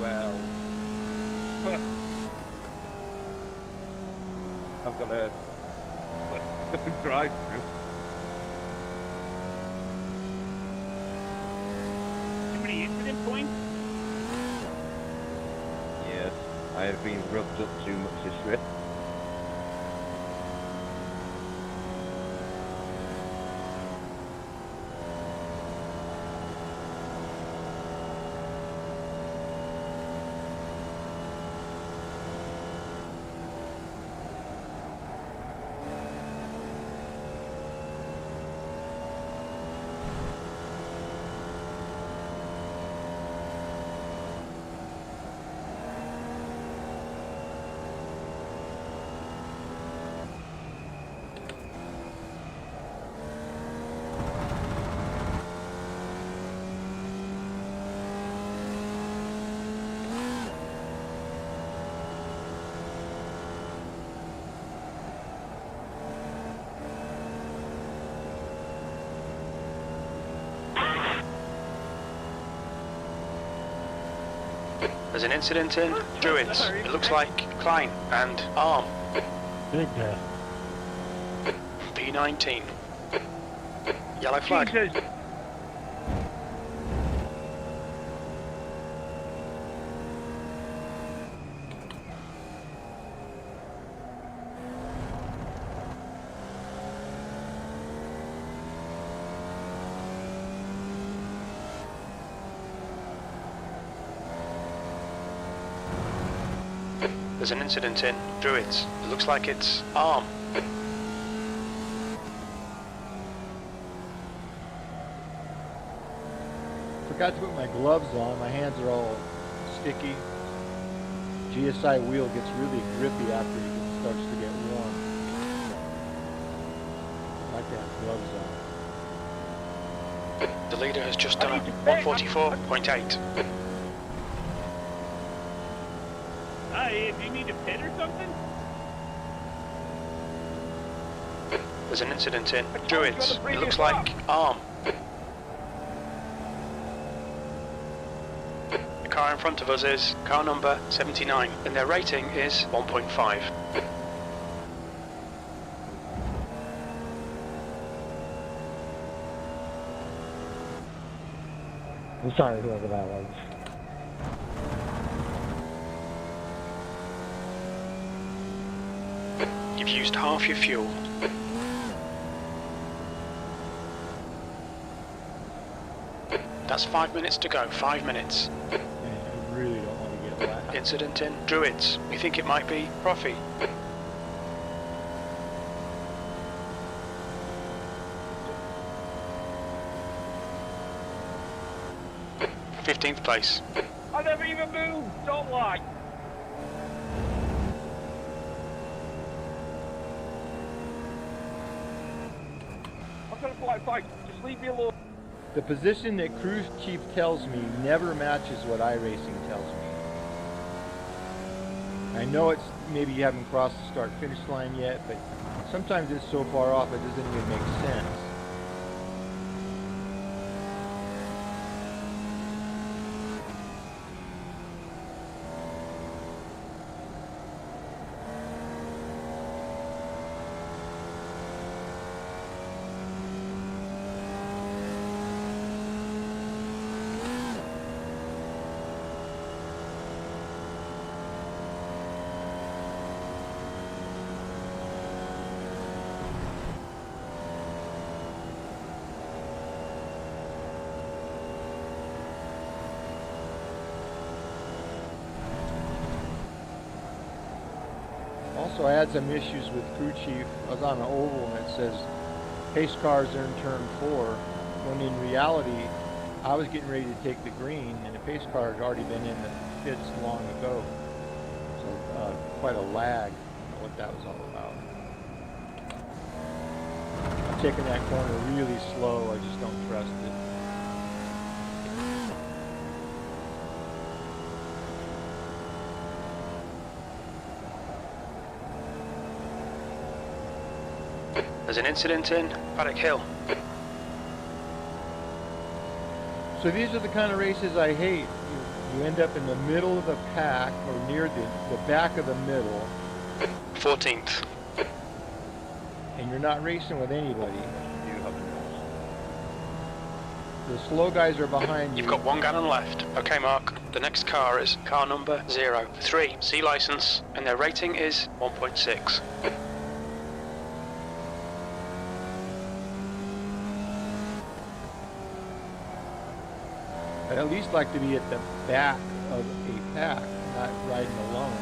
Well, I've got a drive through. Too many incident points? Yes, I have been rubbed up too much this year. There's an incident in Druids. It looks like Klein and Arm. Big guy. P19. Yellow flag. Jesus. There's an incident in Druids. It looks like it's Arm. Forgot to put my gloves on. My hands are all sticky. GSI wheel gets really grippy after it starts to get warm. I like to have gloves on. The leader has just done a 144.8. Hey, do you need a pit or something? There's an incident in Druids. It looks like Arm. The car in front of us is car number 79, and their rating is 1.5. I'm sorry, whoever that was. You've used half your fuel. That's 5 minutes to go, 5 minutes. And I really don't want to get wet. Incident in Druids. We think it might be Profi. th place. I never even moved. Don't lie. I'm gonna fly fight. Just leave me alone. The position that Crew Chief tells me never matches what iRacing tells me. I know it's maybe you haven't crossed the start-finish line yet, but sometimes it's so far off it doesn't even make sense. Also, I had some issues with Crew Chief. I was on an oval and it says pace cars are in turn 4, when in reality I was getting ready to take the green and the pace car had already been in the pits long ago. So quite a lag. I don't know what that was all about. I'm taking that corner really slow. I just don't trust it. There's an incident in Paddock Hill. So these are the kind of races I hate. You end up in the middle of the pack or near the back of the middle. 14th. And you're not racing with anybody. The slow guys are behind you. You've got 1 gallon left. Okay, Mark. The next car is car number 03. C license, and their rating is 1.6. I'd at least like to be at the back of a pack, not riding alone.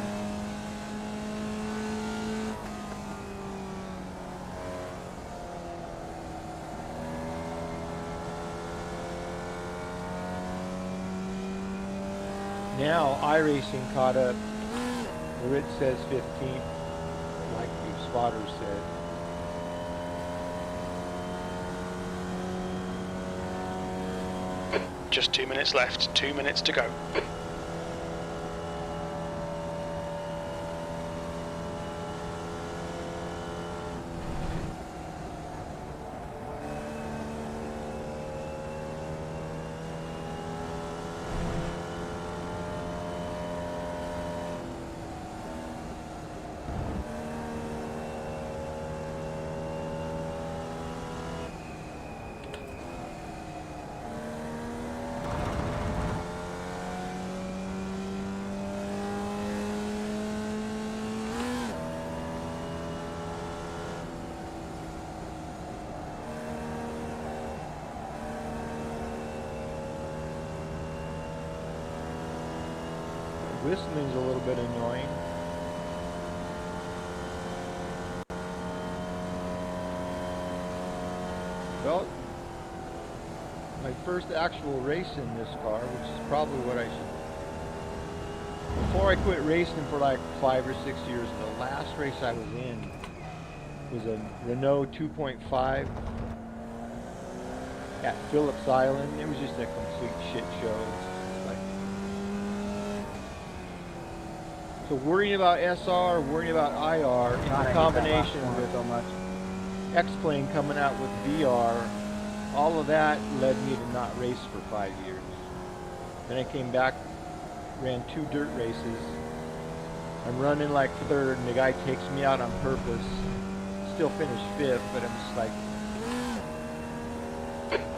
Now iRacing caught up where it says 15th, like the spotter said. Just 2 minutes left, 2 minutes to go. Whistling's a little bit annoying. Well, my first actual race in this car, which is probably what I should... Before I quit racing for like 5 or 6 years, the last race I was in was a Renault 2.5 at Phillips Island. It was just a complete shit show. Like, so worrying about SR, worrying about IR in combination with so much. X-Plane coming out with VR, all of that led me to not race for 5 years. Then I came back, ran 2 dirt races. I'm running like 3rd, and the guy takes me out on purpose. Still finished 5th, but I'm just like,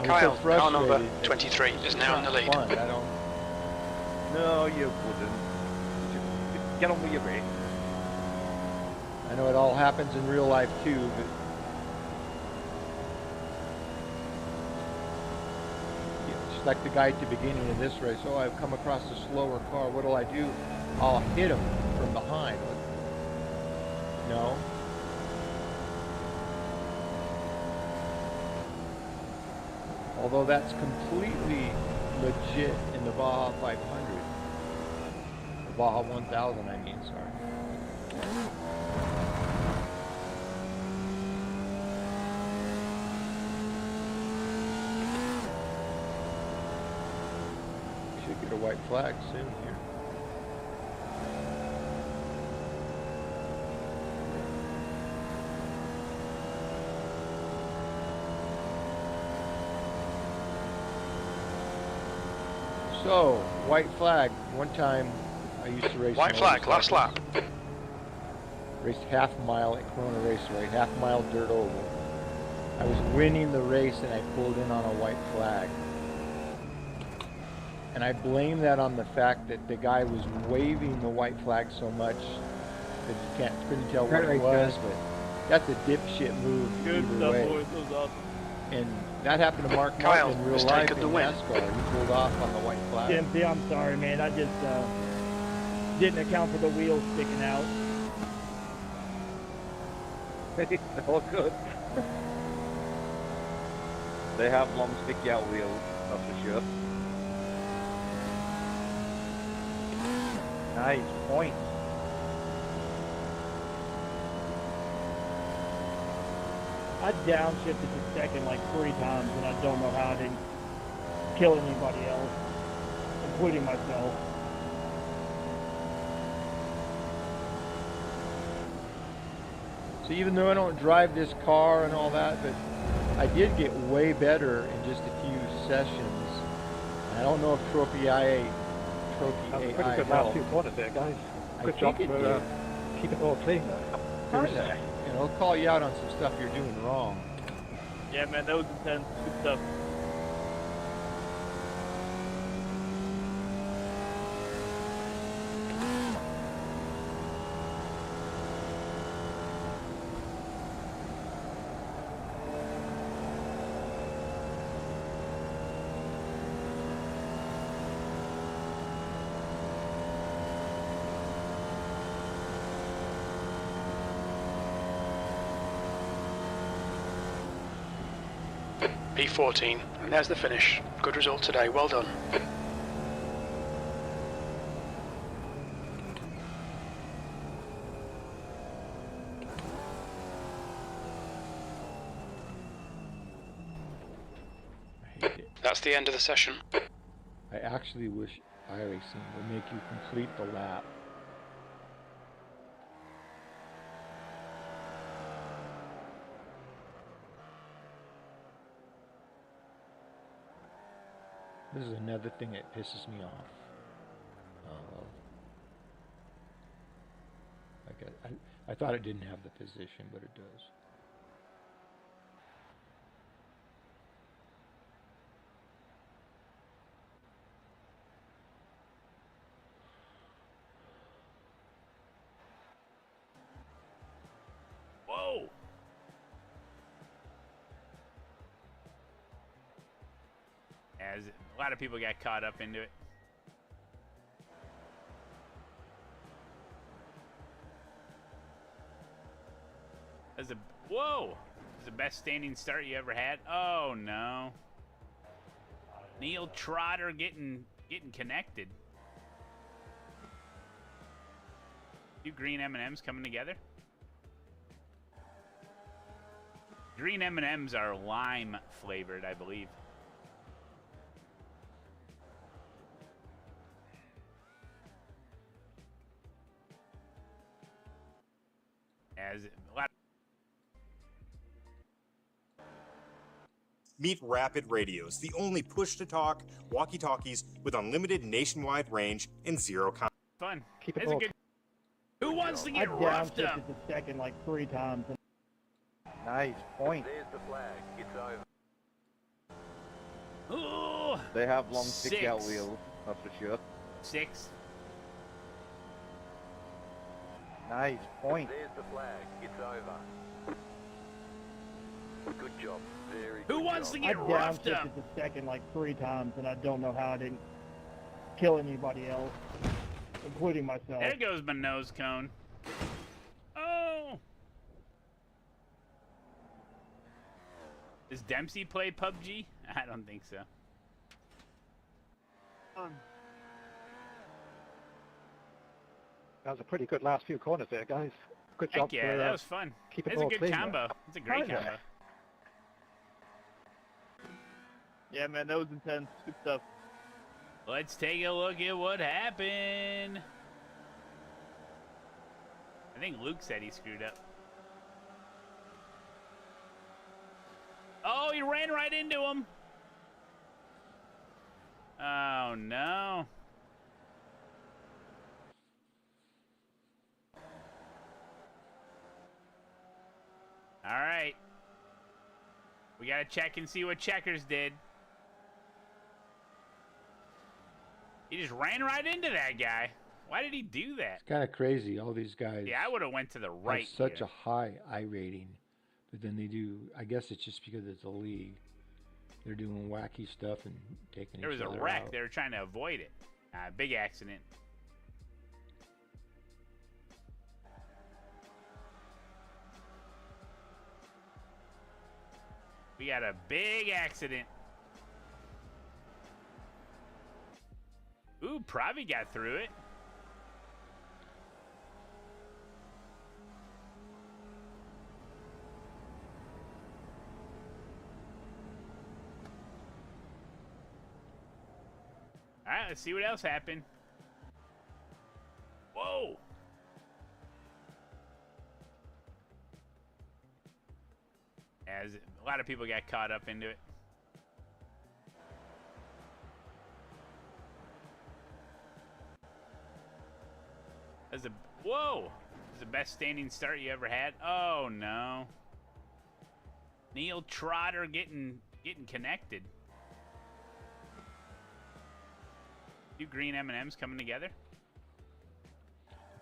Kyle, so car number frustrated. 23 is now in the lead. Fun. I don't. No, you wouldn't. Get on with your race. I know it all happens in real life too, but just like the guy at the beginning of this race. Oh, I've come across a slower car. What'll I do? I'll hit him from behind. No. Although that's completely legit in the Baja 500. The Baja 1000, I mean, sorry. Should get a white flag soon here. So, white flag. One time I used to race. White flag, last lap. Raced half mile at Corona Raceway, half mile dirt oval. I was winning the race and I pulled in on a white flag. And I blame that on the fact that the guy was waving the white flag so much that you couldn't tell what it was, but that's a dipshit move either way. Boys. That was awesome. And that happened to Mark Kyle Martin in real has life taken in the win. NASCAR. He pulled off on the white flag. Dempsey, I'm sorry, man. I just didn't account for the wheels sticking out. All good. They have long sticky out wheels, that's for sure. Nice point. I downshifted to second like 3 times, and I don't know how I didn't kill anybody else, including myself. So even though I don't drive this car and all that, but I did get way better in just a few sessions. I don't know if Trophy AI Pretty good last helped. 2 quarters there, guys. I Good think job it for did. keep it all clean. There's, you know, I'll call you out on some stuff you're doing wrong. Yeah, man, that was intense. Good stuff. P14, and there's the finish. Good result today, well done. I hate it. That's the end of the session. I actually wish iRacing would make you complete the lap. This is another thing that pisses me off. I thought it didn't have the position, but it does. Whoa! As a lot of people got caught up into it. That's whoa! This is the best standing start you ever had. Oh no. Neil Trotter getting connected. Two green M&Ms coming together. Green M&Ms are lime flavored, I believe. As a lot. Meet Rapid Radios, the only push-to-talk walkie-talkies with unlimited nationwide range and zero con. Fun. Keep it That's a all- good. Who wants to I get roughed downshifted up? the second like 3 times. Nice point. There's the flag. It's over. Ooh, They have long, 6. sticky out wheels, that's for sure. 6. Nice point. There's the flag. It's over. Good job. Very good Who wants to job. I get roughed downshifted up? the second like 3 times, and I don't know how I didn't kill anybody else, including myself. There goes my nose cone. Oh. Does Dempsey play PUBG? I don't think so. That was a pretty good last few corners there, guys. Good Heck job. yeah, for, that was fun. keep it That's a all good clean combo. there. It's a great Oh, yeah. combo. Yeah, man, that was intense. Good stuff. Let's take a look at what happened. I think Luke said he screwed up. Oh, he ran right into him. Oh, no. All right. We got to check and see what Checkers did. He just ran right into that guy. Why did he do that? It's kind of crazy. All these guys Yeah, I would have went to the right have such here. a high I rating, but then they do. I guess it's just because it's a league. They're doing wacky stuff and taking. There was each a other wreck. out. They were trying to avoid it. Big accident. We got a big accident. Ooh, Pravi got through it. All right, let's see what else happened. Whoa. As a lot of people got caught up into it. That's a whoa! This is the best standing start you ever had. Oh no! Neil Trotter getting connected. Two green M&Ms coming together.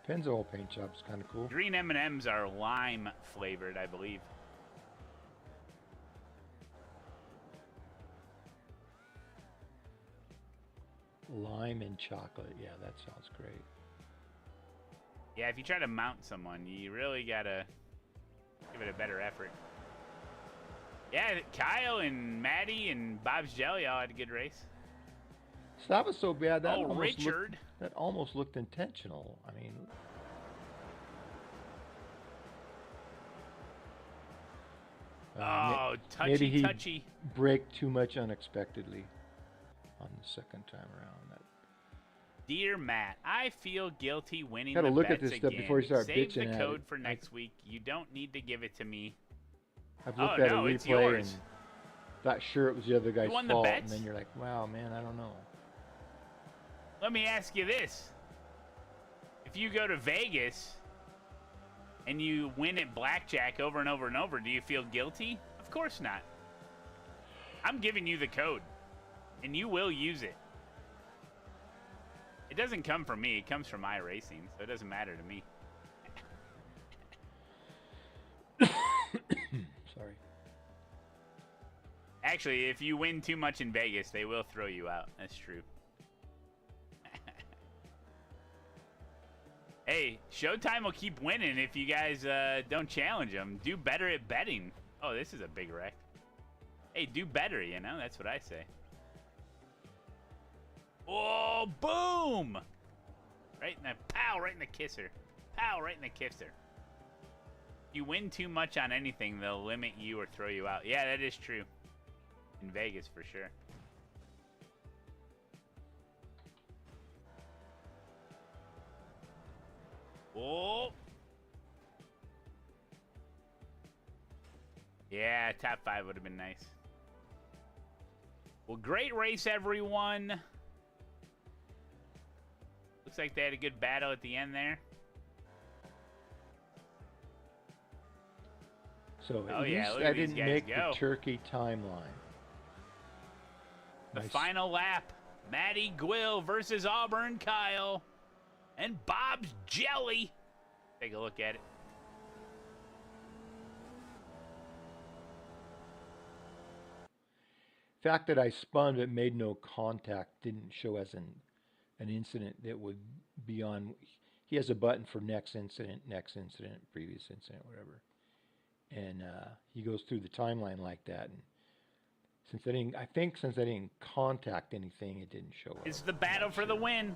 Pennzoil paint job's kind of cool. Green M&Ms are lime flavored, I believe. Lime and chocolate. Yeah, that sounds great. Yeah, if you try to mount someone, you really gotta give it a better effort. Yeah, Kyle and Maddie and Bob's Jelly all had a good race. So that was so bad that Oh, almost Richard. looked, that almost looked intentional. I mean, Oh, maybe he touchy. braked too much unexpectedly on the second time around. That Dear Matt, I feel guilty winning Gotta the look at bets this stuff again. before you start Save bitching the at code it. for next week. You don't need to give it to me. I've looked Oh, at no, a it's replay yours. and thought sure it was the other guy's won the fault, bets? and then you're like, wow, man, I don't know. Let me ask you this. If you go to Vegas and you win at blackjack over and over and over, do you feel guilty? Of course not. I'm giving you the code, and you will use it. It doesn't come from me. It comes from iRacing, so it doesn't matter to me. Sorry. Actually, if you win too much in Vegas, they will throw you out. That's true. Hey, Showtime will keep winning if you guys don't challenge them. Do better at betting. Oh, this is a big wreck. Hey, do better, you know? That's what I say. Oh, boom! Right in the, pow, right in the kisser. Pow, right in the kisser. You win too much on anything, they'll limit you or throw you out. Yeah, that is true. In Vegas, for sure. Oh. Yeah, top 5 would have been nice. Well, great race, everyone. Looks like they had a good battle at the end there. So at least I didn't make the turkey timeline. The final lap. Matty Gwill versus Auburn Kyle. And Bob's Jelly. Take a look at it. The fact that I spun but made no contact didn't show as an incident that would be on. He has a button for next incident, previous incident, whatever. And he goes through the timeline like that. And since I didn't contact anything, it didn't show up. It's the battle for the win.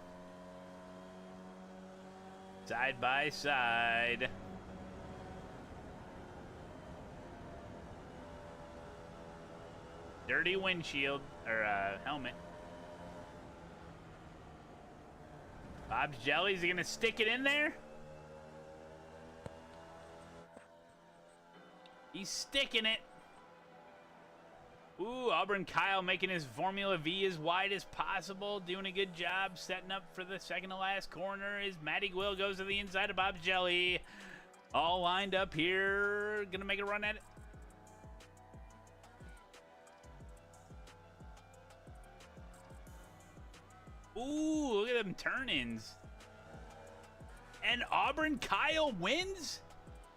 Side by side. Dirty windshield, or helmet. Bob's Jelly, is he gonna stick it in there? He's sticking it. Ooh, Auburn Kyle making his Formula V as wide as possible. Doing a good job setting up for the second to last corner as Matty Gwill goes to the inside of Bob's Jelly. All lined up here. Gonna make a run at it. Ooh, look at them turn-ins. And Auburn Kyle wins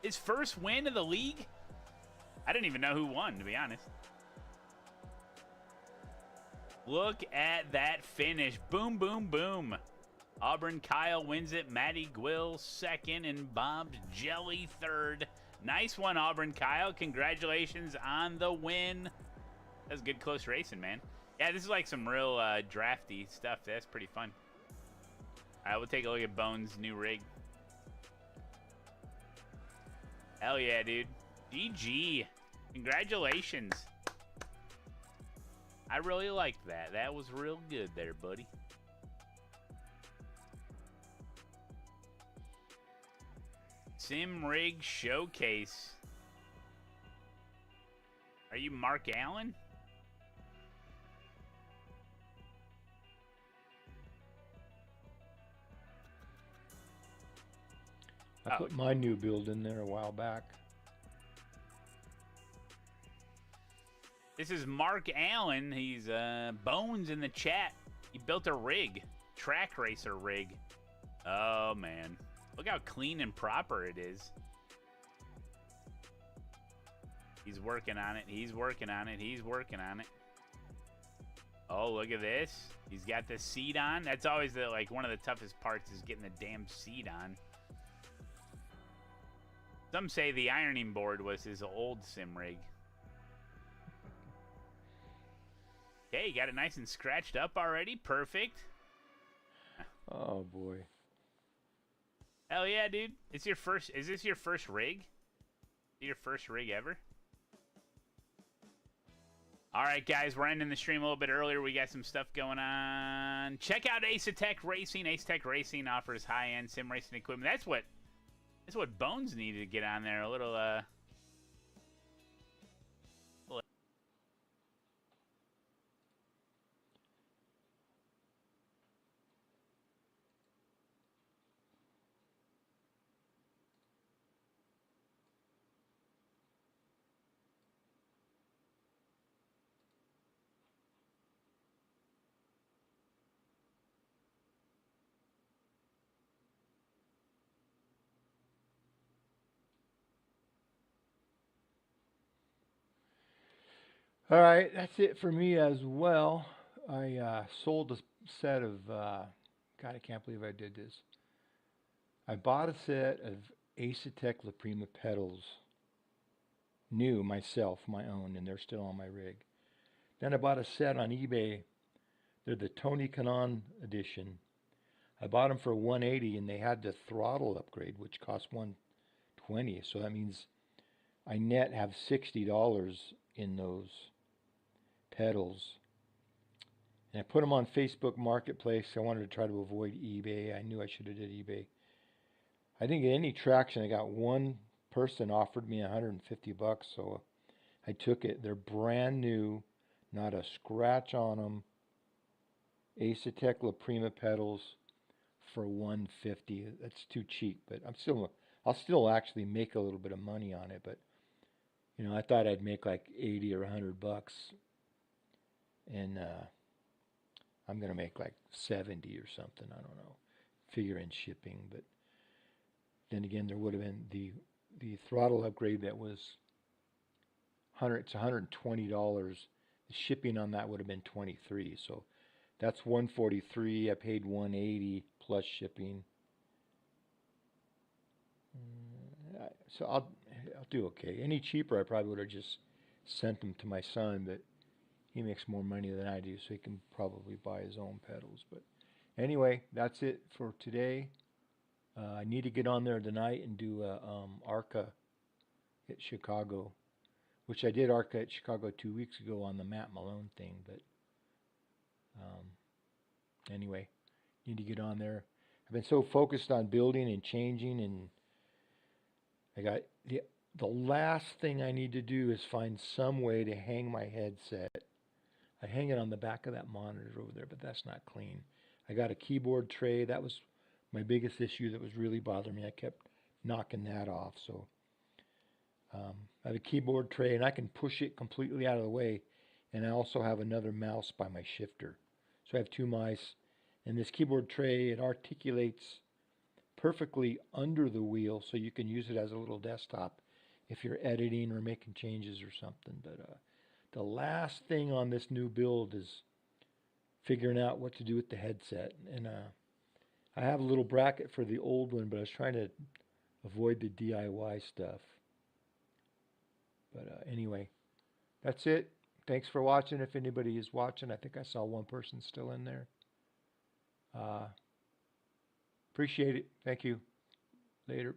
his first win of the league. I didn't even know who won, to be honest. Look at that finish. Boom, boom, boom. Auburn Kyle wins it. Matty Gwill second and Bob's Jelly third. Nice one, Auburn Kyle. Congratulations on the win. That was good close racing, man. Yeah, this is like some real drafty stuff. That's pretty fun. All right, we'll take a look at Bones' new rig. Hell yeah, dude. GG. Congratulations. I really liked that. That was real good there, buddy. Sim Rig Showcase. Are you Mark Allen? I put my new build in there a while back. This is Mark Allen. He's Bones in the chat. He built a rig. Track racer rig. Oh, man. Look how clean and proper it is. He's working on it. He's working on it. He's working on it. Oh, look at this. He's got the seat on. That's always the, like, one of the toughest parts is getting the damn seat on. Some say the ironing board was his old sim rig. Okay, you got it nice and scratched up already. Perfect. Oh, boy. Hell yeah, dude. Is this your first rig? Your first rig ever? All right, guys, we're ending the stream a little bit earlier. We got some stuff going on. Check out Ace Tech Racing. Ace Tech Racing offers high-end sim racing equipment. That's what Bones needed to get on there. A little, All right, that's it for me as well. I sold a set of, God, I can't believe I did this. I bought a set of Asetek La Prima pedals, new myself, my own, and they're still on my rig. Then I bought a set on eBay. They're the Tony Kanaan edition. I bought them for $180, and they had the throttle upgrade, which cost $120. So that means I net have $60 in those pedals. And I put them on Facebook Marketplace. I wanted to try to avoid eBay. I knew I should have did eBay. I didn't get any traction. I got one person offered me $150, so I took it. They're brand new, not a scratch on them. Asetek La Prima pedals for $150. That's too cheap, but I'll still actually make a little bit of money on it. But you know, I thought I'd make like 80 or $100, and I'm gonna make like 70 or something. I don't know, figure in shipping. But then again, there would have been the throttle upgrade that was it's $120. The shipping on that would have been $23. So that's $143. I paid $180 plus shipping. So I'll do okay. Any cheaper, I probably would have just sent them to my son, but he makes more money than I do, so he can probably buy his own pedals. But anyway, that's it for today. I need to get on there tonight and do ARCA at Chicago, which I did ARCA at Chicago 2 weeks ago on the Matt Malone thing. But anyway, need to get on there. I've been so focused on building and changing, and I got the last thing I need to do is find some way to hang my headset. I hang it on the back of that monitor over there, but that's not clean. I got a keyboard tray. That was my biggest issue that was really bothering me. I kept knocking that off. So I have a keyboard tray, and I can push it completely out of the way. And I also have another mouse by my shifter. So I have two mice. And this keyboard tray, it articulates perfectly under the wheel, so you can use it as a little desktop if you're editing or making changes or something. But the last thing on this new build is figuring out what to do with the headset. And I have a little bracket for the old one, but I was trying to avoid the DIY stuff. But anyway, that's it. Thanks for watching. If anybody is watching, I think I saw one person still in there. Appreciate it. Thank you. Later.